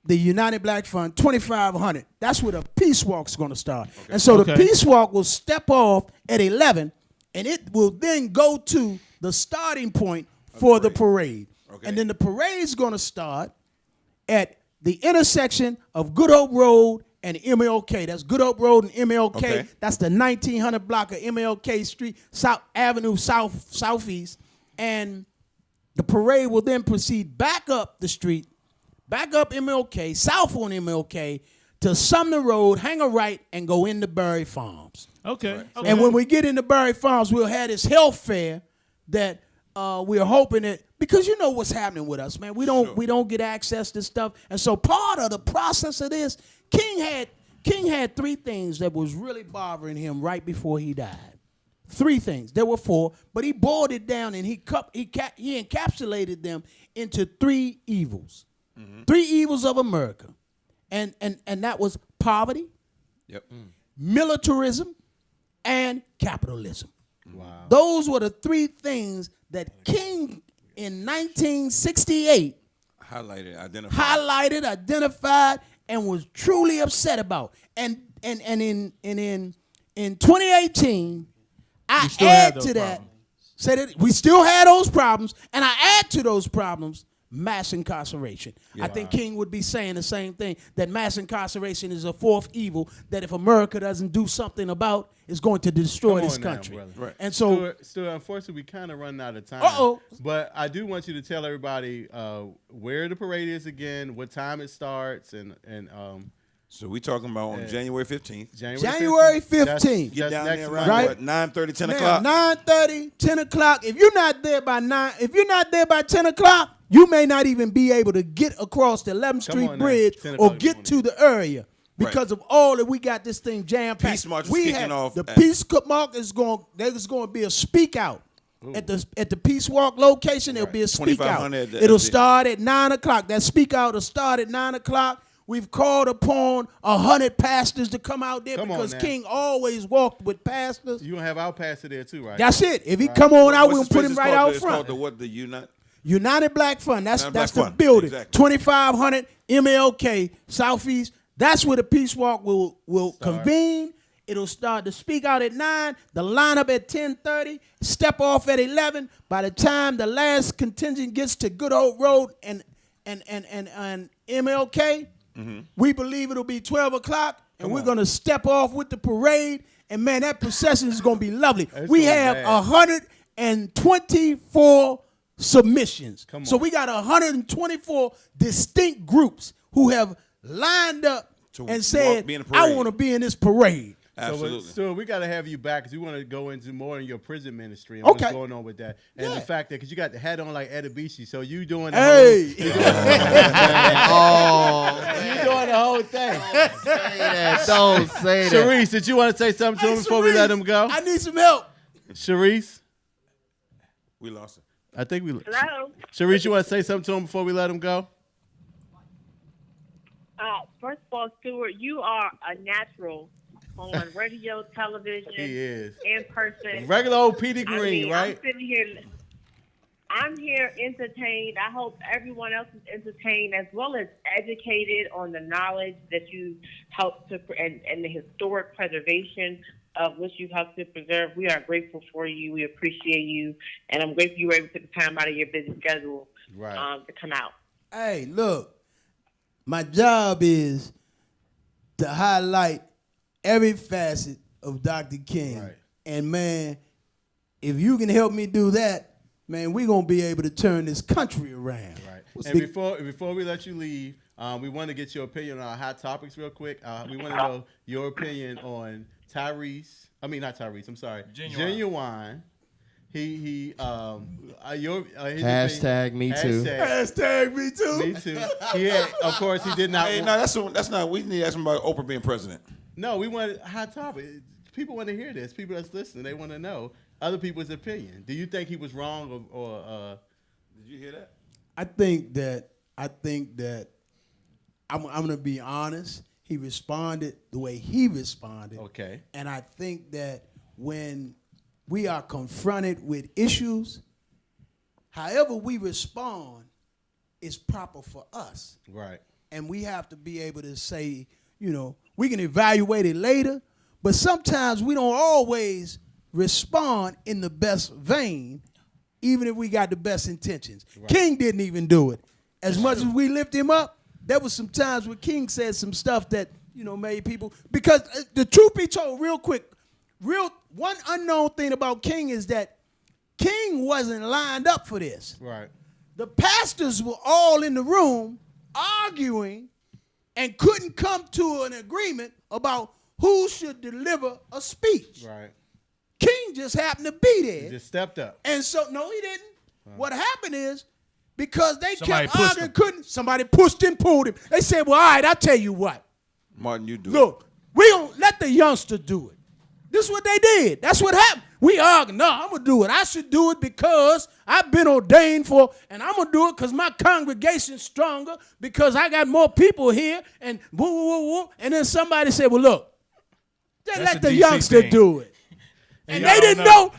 the United Black Front, 2500. That's where the peace walk's going to start. Okay. And so the peace walk will step off at 11, and it will then go to the starting point for the parade. Okay. And then the parade's going to start at the intersection of Good Hope Road and MLK. That's Good Hope Road and MLK. Okay. That's the 1900 block of MLK Street, South Avenue, Southeast. And the parade will then proceed back up the street, back up MLK, south on MLK, to Sumner Road, hang a right, and go into Berry Farms. Okay. Right. Okay. And when we get into Berry Farms, we'll have this health fair that we're hoping that, because you know what's happening with us, man. We don't get access to stuff. And so part of the process of this, King had three things that was really bothering him right before he died. Three things. There were four, but he boiled it down and he encapsulated them into three evils. Mm-hmm. Three evils of America. And that was poverty, militarism, and capitalism. Wow. Those were the three things that King in 1968 highlighted, identified, and was truly upset about. And in 2018, I add to that, say that we still had those problems, and I add to those problems mass incarceration. I think King would be saying the same thing, that mass incarceration is a fourth evil that if America doesn't do something about, is going to destroy this country. Right. And so, Stuart, unfortunately, we kind of run out of time. But I do want you to tell everybody where the parade is again, what time it starts, and so we talking about on January 15th. January 15th. Get down there around right? what, 9:30, 10 o'clock? 9:30, 10 o'clock. If you're not there by 10 o'clock, you may not even be able to get across the 11th Street Bridge or get to the area because of all that we got this thing jam-packed. Peace March is kicking off. The Peace March is going. There's going to be a speak out. At the Peace Walk location, there'll be a speak out. It'll start at 9 o'clock. That speak out will start at 9 o'clock. We've called upon 100 pastors to come out there because King always walked with pastors. You gonna have our pastor there too, right? That's it. If he come on out, we'll put him right out front. The United Black Fund. That's Black the Fund. building. Exactly. 2500 MLK Southeast. That's where the Peace Walk will convene. It'll start to speak out at 9. The lineup at 10:30. Step off at 11. By the time the last contingent gets to Good Hope Road and MLK. We believe it'll be 12 o'clock, and we're going to step off with the parade. And, man, that procession is going to be lovely. We have 124 submissions. So we got 124 distinct groups who have lined up and said, I want to be in this parade. Absolutely. So we got to have you back because we want to go into more in your prison ministry and what's going on with that. And the fact that, because you got the hat on like Edibishi, so you doing the you doing the whole thing. Don't say that. Sharice, did you want to say something to him before we let him go? I need some help. Sharice? We lost it. I think we Hello? Sharice, you want to say something to him before we let him go? First of all, Stuart, you are a natural on radio, television, He is. in person. Regular old Petey Green, right? I'm here entertained. I hope everyone else is entertained as well as educated on the knowledge that you helped to and the historic preservation of which you helped to preserve. We are grateful for you. We appreciate you, and I'm grateful you were able to take the time out of your busy schedule to come out. Hey, look, my job is to highlight every facet of Dr. King. Right. And, man, if you can help me do that, man, we're going to be able to turn this country around. Right. And before we let you leave, we want to get your opinion on our hot topics real quick. We want to know your opinion on Genuine. Hashtag me too. Hashtag me too. Me too. He had, of course, he did not. Hey, no, that's not. We need to ask him about Oprah being president. No, we want a hot topic. People want to hear this. People that's listening, they want to know other people's opinion. Do you think he was wrong or Did you hear that? I think that I'm going to be honest. He responded the way he responded. Okay. And I think that when we are confronted with issues, however we respond is proper for us. Right. And we have to be able to say, we can evaluate it later, but sometimes we don't always respond in the best vein, even if we got the best intentions. Right. King didn't even do it. As much as we lift him up, there was some times where King said some stuff that, made people, because the truth be told, real quick, one unknown thing about King is that King wasn't lined up for this. Right. The pastors were all in the room arguing and couldn't come to an agreement about who should deliver a speech. Right. King just happened to be there. He just stepped up. And so, no, he didn't. What happened is, because they Somebody kept pushed arguing, somebody pushed and pulled him. They said, well, all right, I'll tell you what. Martin, you do it. Look, we don't let the youngster do it. This is what they did. That's what happened. We argued, no, I'm going to do it. I should do it because I've been ordained for, and I'm going to do it because my congregation's stronger, because I got more people here, and woo, woo, woo. And then somebody said, well, look, let the youngster do it. And they didn't know,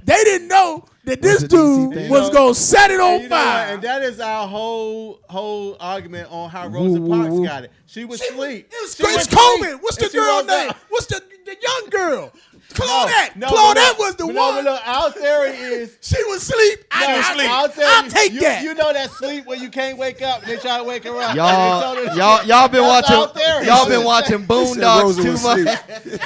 they didn't know that this dude was going to set it on fire. And that is our whole argument on how Rosa Parks got it. She was asleep. It was Grace Coleman. What's the girl name? What's the young girl? Claudette. No, Claudette was the but one. No, out there is. She was asleep. I'll take that. You know that sleep where you can't wake up and they try to wake her up. Y'all been watching. Y'all been watching Boondocks too much.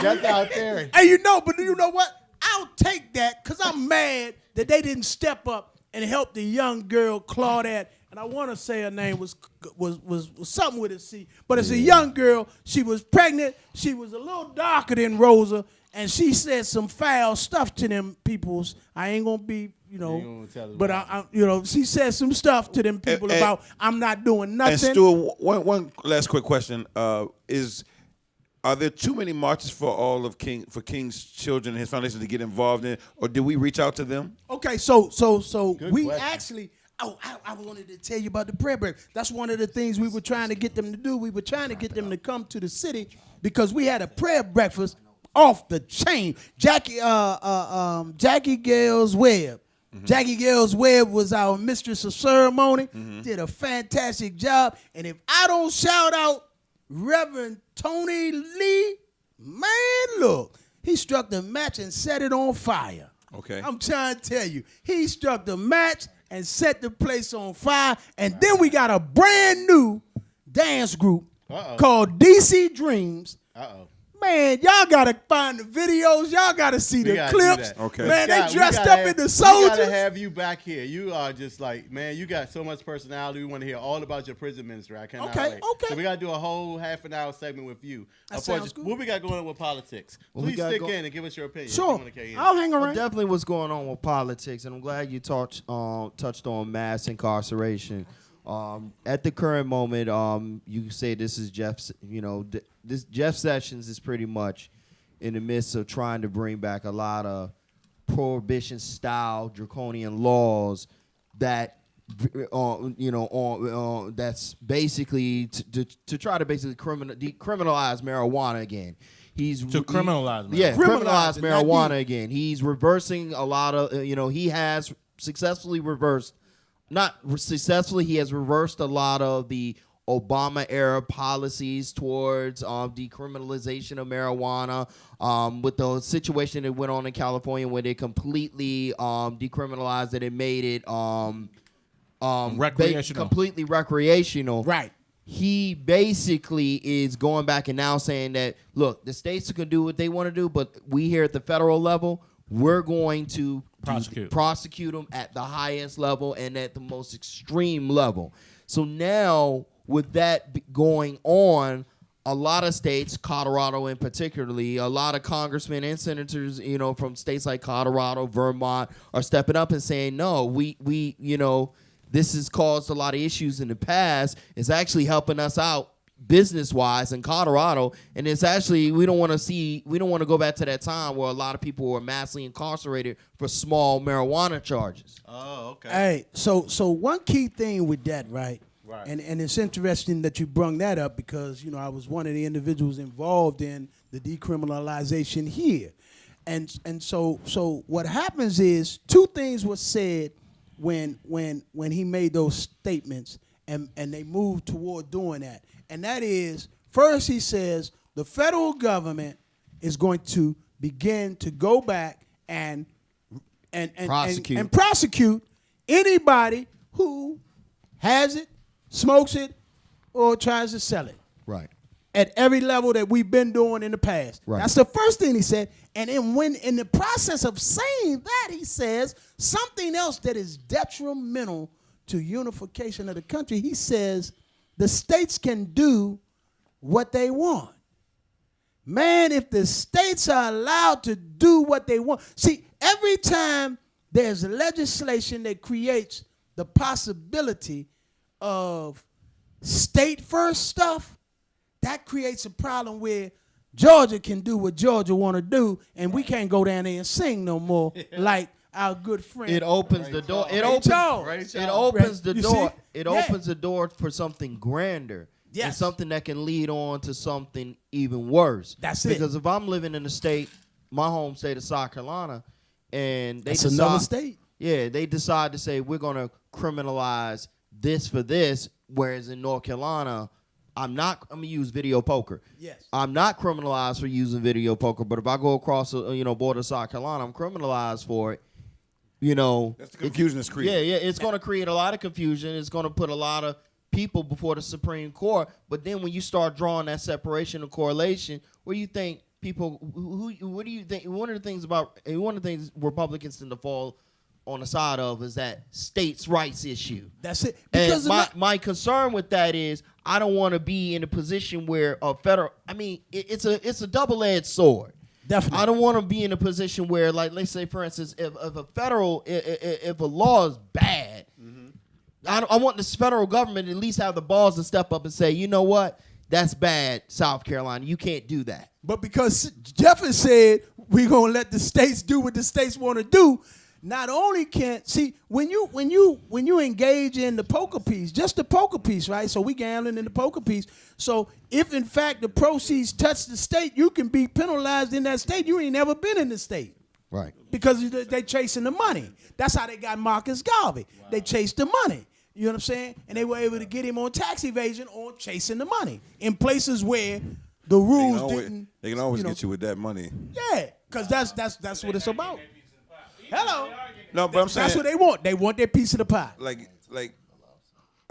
That's out there. Hey, you know what? I'll take that because I'm mad that they didn't step up and help the young girl Claudette. And I want to say her name was something with a C, but it's a young girl. She was pregnant. She was a little darker than Rosa, and she said some foul stuff to them peoples. I ain't gonna be, but she said some stuff to them people about I'm not doing nothing. And Stuart, one last quick question: Are there too many marches for all of King's children and his foundation to get involved in, or did we reach out to them? Okay, so we question. actually. Oh, I wanted to tell you about the prayer break. That's one of the things we were trying to get them to do. We were trying to get them to come to the city because we had a prayer breakfast off the chain. Jackie Gales Webb. Mm-hmm. Jackie Gales Webb was our mistress of ceremony. Mm-hmm. Did a fantastic job. And if I don't shout out Reverend Tony Lee, man, look, he struck the match and set it on fire. Okay. I'm trying to tell you, he struck the match and set the place on fire. And then we got a brand new dance group called DC Dreams. Man, y'all got to find the videos. Y'all got to see the clips. Okay. Man, they dressed up in the soldiers. We got to have you back here. You are just like, man, you got so much personality. We want to hear all about your prison ministry. I cannot wait. Okay. So we got to do a whole half an hour segment with you. That sounds good. What we got going on with politics? Please stick in and give us your opinion. Sure. I'll hang around. Definitely what's going on with politics, and I'm glad you touched on mass incarceration. At the current moment, you say this is Jeff's, this Jeff Sessions is pretty much in the midst of trying to bring back a lot of prohibition-style draconian laws that, that's basically to try to basically decriminalize marijuana again. Criminalize marijuana. Yeah, criminalize marijuana again. He's reversing a lot of, he has successfully reversed. Not successfully, he has reversed a lot of the Obama-era policies towards decriminalization of marijuana. With the situation that went on in California where they completely decriminalized it and made it recreational. Completely recreational. Right. He basically is going back and now saying that, look, the states can do what they want to do, but we here at the federal level, we're going to prosecute them at the highest level and at the most extreme level. So now, with that going on, a lot of states, Colorado in particularly, a lot of congressmen and senators, from states like Colorado, Vermont, are stepping up and saying, no, we this has caused a lot of issues in the past. It's actually helping us out business-wise in Colorado, and it's actually we don't want to go back to that time where a lot of people were massively incarcerated for small marijuana charges. Oh, okay. Hey, so one key thing with that, right? And it's interesting that you brung that up because I was one of the individuals involved in the decriminalization here, and so what happens is two things were said when he made those statements, and they moved toward doing that. And that is, first he says the federal government is going to begin to go back and prosecute anybody who has it, smokes it, or tries to sell it. Right. At every level that we've been doing in the past. Right. That's the first thing he said. And then when in the process of saying that, he says something else that is detrimental to unification of the country. He says the states can do what they want. Man, if the states are allowed to do what they want. See, every time there's legislation that creates the possibility of state-first stuff, that creates a problem where Georgia can do what Georgia want to do, and we can't go down there and sing no more like our good friend. It opens the door. It opens the door for something grander. Yes. And something that can lead on to something even worse. That's it. Because if I'm living in a state, my home state of South Carolina, and That's another state. Yeah, they decide to say we're going to criminalize this for this, whereas in North Carolina, I'm gonna use video poker. Yes. I'm not criminalized for using video poker, but if I go across border of South Carolina, I'm criminalized for it. That's the confusion it's creating. Yeah, it's going to create a lot of confusion. It's going to put a lot of people before the Supreme Court. But then when you start drawing that separation and correlation, what do you think people? What do you think? One of the things Republicans tend to fall on the side of is that states' rights issue. That's it. Because my concern with that is I don't want to be in a position where a federal. I mean, it's a double-edged sword. Definitely. I don't want to be in a position where, like, let's say, for instance, if a law is bad, I want the federal government to at least have the balls to step up and say, you know what, that's bad, South Carolina. You can't do that. But because Jefferson said we're gonna let the states do what the states want to do. Not only when you engage in the poker piece, just the poker piece, right? So we gambling in the poker piece. So if in fact the proceeds touch the state, you can be penalized in that state. You ain't never been in the state, Right. Because they chasing the money. That's how they got Marcus Garvey. Wow. They chased the money. You know what I'm saying? And they were able to get him on tax evasion or chasing the money in places where the rules didn't. They can always get you with that money. Yeah, because that's what it's about. Hello. No, but I'm saying that's what they want. They want their piece of the pie. Like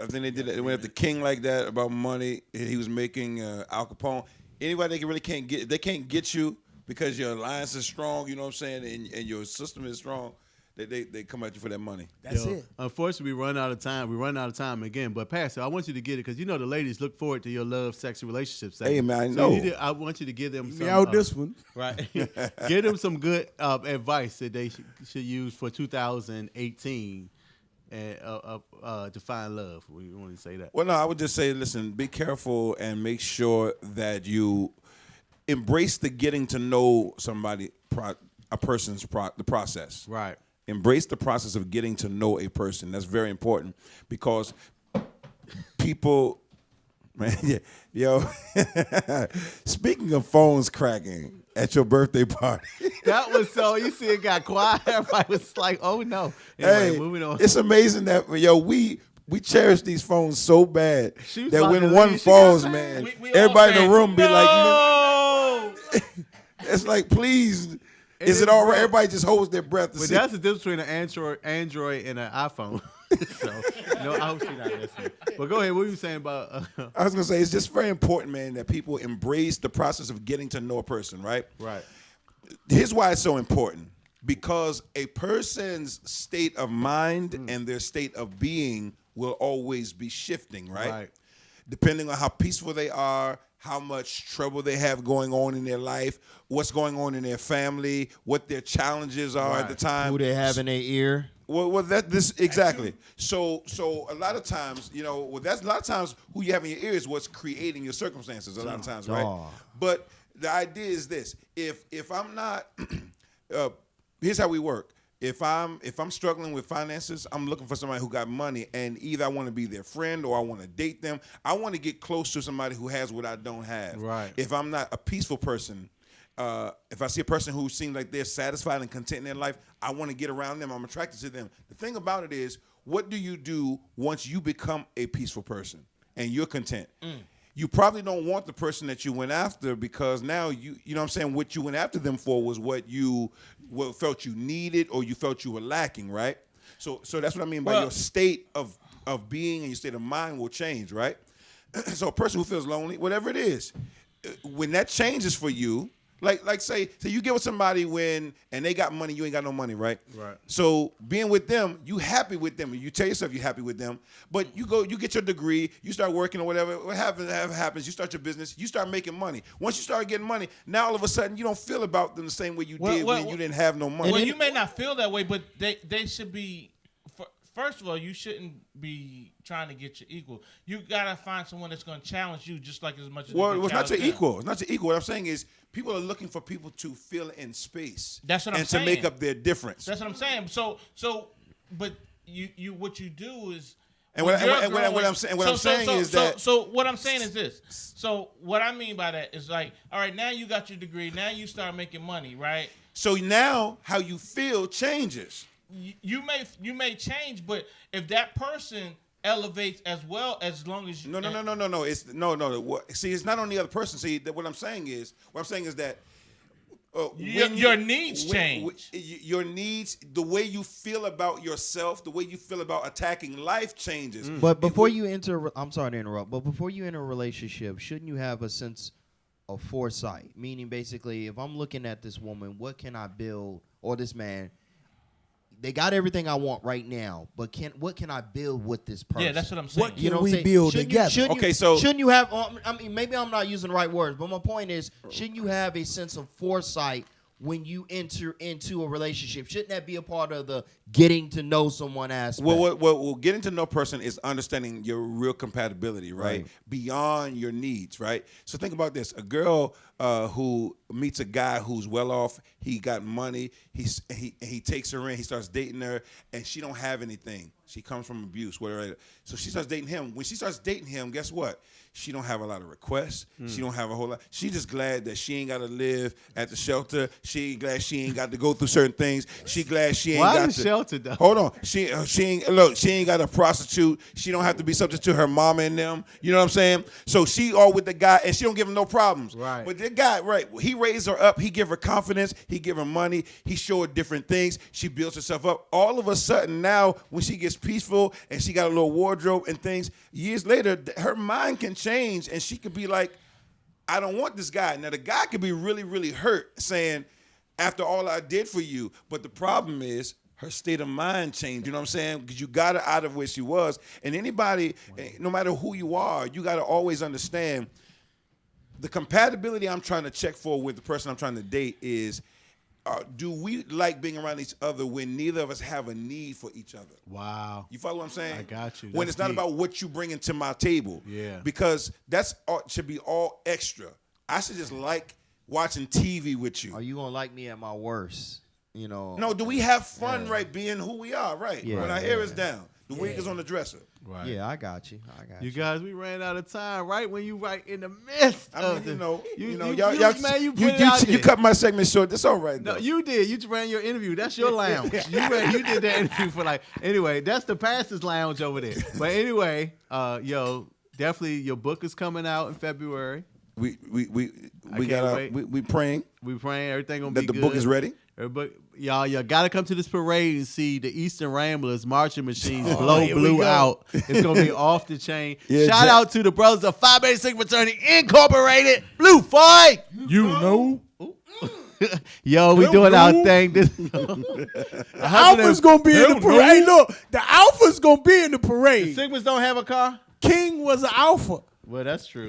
I think they did it. They went after King like that about money. He was making Al Capone. Anybody they really can't get. They can't get you because your alliance is strong. You know what I'm saying, and your system is strong. They come at you for that money. That's it. Unfortunately, we run out of time. We run out of time again. But Pastor, I want you to get it because the ladies look forward to your love, sex, and relationships. Hey man, I know. I want you to give them some. Out this one, right? Give them some good advice that they should use for 2018 and to find love. We want to say that. Well, no, I would just say, listen, be careful and make sure that you embrace the getting to know somebody, the process. Right. Embrace the process of getting to know a person. That's very important because people, man, yo, speaking of phones cracking at your birthday party. That was so, you see it got quiet. Everybody was like, oh no. Anyway, moving on. It's amazing that, we cherish these phones so bad that about when to one leave. falls, man, we everybody in the room be no! like, it's like, please. Is it all right? Everybody just holds their breath. But that's the difference between an Android and an iPhone. So, no, I hope she's not listening. But go ahead. What were you saying about? I was going to say, it's just very important, man, that people embrace the process of getting to know a person, right? Right. Here's why it's so important. Because a person's state of mind and their state of being will always be shifting, right? Depending on how peaceful they are, how much trouble they have going on in their life, what's going on in their family, what their challenges are at the time. Who they have in their ear. Well, exactly. So a lot of times, that's a lot of times who you have in your ear is what's creating your circumstances. A lot of times, right? But the idea is this: if I'm not, here's how we work. If I'm struggling with finances, I'm looking for somebody who got money, and either I want to be their friend or I want to date them. I want to get close to somebody who has what I don't have. Right. If I'm not a peaceful person, if I see a person who seems like they're satisfied and content in their life, I want to get around them. I'm attracted to them. The thing about it is, what do you do once you become a peaceful person and you're content? You probably don't want the person that you went after because now you know what I'm saying, what you went after them for was what felt you needed or you felt you were lacking, right? So that's what I mean by your state of being and your state of mind will change, right? So a person who feels lonely, whatever it is, when that changes for you, like say you get with somebody and they got money, you ain't got no money, right? Right. So being with them, you happy with them, and you tell yourself you're happy with them, but you get your degree, you start working or whatever, what happens, you start your business, you start making money. Once you start getting money, now all of a sudden you don't feel about them the same way you did when you didn't have no money. Well, you may not feel that way, but they should be. First of all, you shouldn't be trying to get your equal. You gotta find someone that's gonna challenge you just like as much as. Well, it's not your equal. It's not your equal. What I'm saying is, people are looking for people to fill in space. That's what I'm saying. And to make up their difference. That's what I'm saying. So, but you what you do is. And what I'm saying is that. So what I'm saying is this. So what I mean by that is like, all right, now you got your degree. Now you start making money, right? So now how you feel changes. You may change, but if that person elevates as well as long as you. No. It's no. See, it's not on the other person. See, what I'm saying is that. Your needs change. Your needs, the way you feel about yourself, the way you feel about attacking life changes. But before you enter, I'm sorry to interrupt, but before you enter a relationship, shouldn't you have a sense of foresight? Meaning, basically, if I'm looking at this woman, what can I build, or this man? They got everything I want right now, but what can I build with this person? Yeah, that's what I'm saying. What can we build together? Shouldn't you have? I mean, maybe I'm not using the right words, but my point is, shouldn't you have a sense of foresight when you enter into a relationship? Shouldn't that be a part of the getting to know someone aspect? Well, getting to know a person is understanding your real compatibility, right? Beyond your needs, right? So think about this: a girl who meets a guy who's well off, he got money, he takes her in, he starts dating her, and she don't have anything. She comes from abuse, whatever. So she starts dating him. When she starts dating him, guess what? She don't have a lot of requests. She don't have a whole lot. She just glad that she ain't got to live at the shelter. She ain't glad she ain't got to go through certain things. She glad she ain't got to. Shelter though? Hold on. She ain't got a prostitute. She don't have to be subject to her mama and them. You know what I'm saying? So she all with the guy, and she don't give him no problems. Right. But the guy, right, he raised her up. He give her confidence. He give her money. He show her different things. She builds herself up. All of a sudden now, when she gets peaceful and she got a little wardrobe and things, years later, her mind can change, and she could be like, I don't want this guy. Now, the guy could be really, really hurt, saying, after all I did for you. But the problem is, her state of mind changed. You know what I'm saying? Because you got her out of where she was. And anybody, no matter who you are, you got to always understand the compatibility I'm trying to check for with the person I'm trying to date is, do we like being around each other when neither of us have a need for each other? Wow. You follow what I'm saying? I got you. When it's not about what you bring into my table. Yeah. Because that's should be all extra. I should just like watching TV with you. Are you gonna like me at my worst? You know. No, do we have fun, right, being who we are, right? Yeah, when our hair is down, the wig is on the dresser. Right. Yeah, I got you. You guys, we ran out of time right when you right in the midst of You you cut my segment short. That's all right, though. No, you did. You just ran your interview. That's your lounge. You did that interview for anyway, that's the pastor's lounge over there. But anyway, definitely your book is coming out in February. We praying. We praying everything gonna be good. The book is ready. Y'all gotta come to this parade and see the Eastern Ramblers marching machines blow blue out. It's gonna be off the chain. Yeah, Shout out to the brothers of Phi Beta Sigma Fraternity Incorporated. Blue fight. You know. Yo, we doing our thing. The Alpha's gonna be in the parade. Hey, look, the Alpha's gonna be in the parade. The Sigmas don't have a car? King was an Alpha. Well, that's true.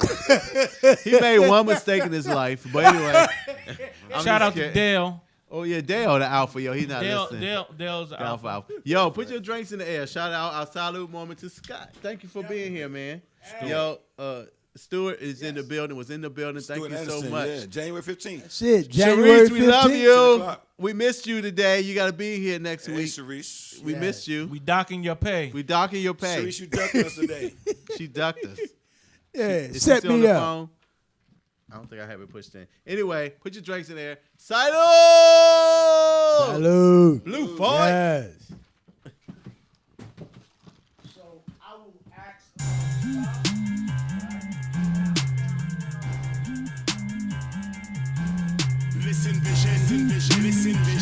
He made one mistake in his life. But anyway. Shout out to Dale. Oh, yeah, Dale the Alpha. Yo, he's not listening. Dale's the Alpha. Yo, put your drinks in the air. Shout out our salute moment to Scott. Thank you for being here, man. Yo, Stuart is in the building, was in the building. Thank you so much. Yeah, January 15th. That's it. January 15th. We love you. We missed you today. You got to be here next week. Sharice. We missed you. We docking your pay. Sharice, you ducked us today. She ducked us. Yeah, set me me up. Phone? I don't think I have it pushed in. Anyway, put your drinks in there. Salute! Salute. Blue fight. Yes. So I will ask. Listen, vision, listen, vision.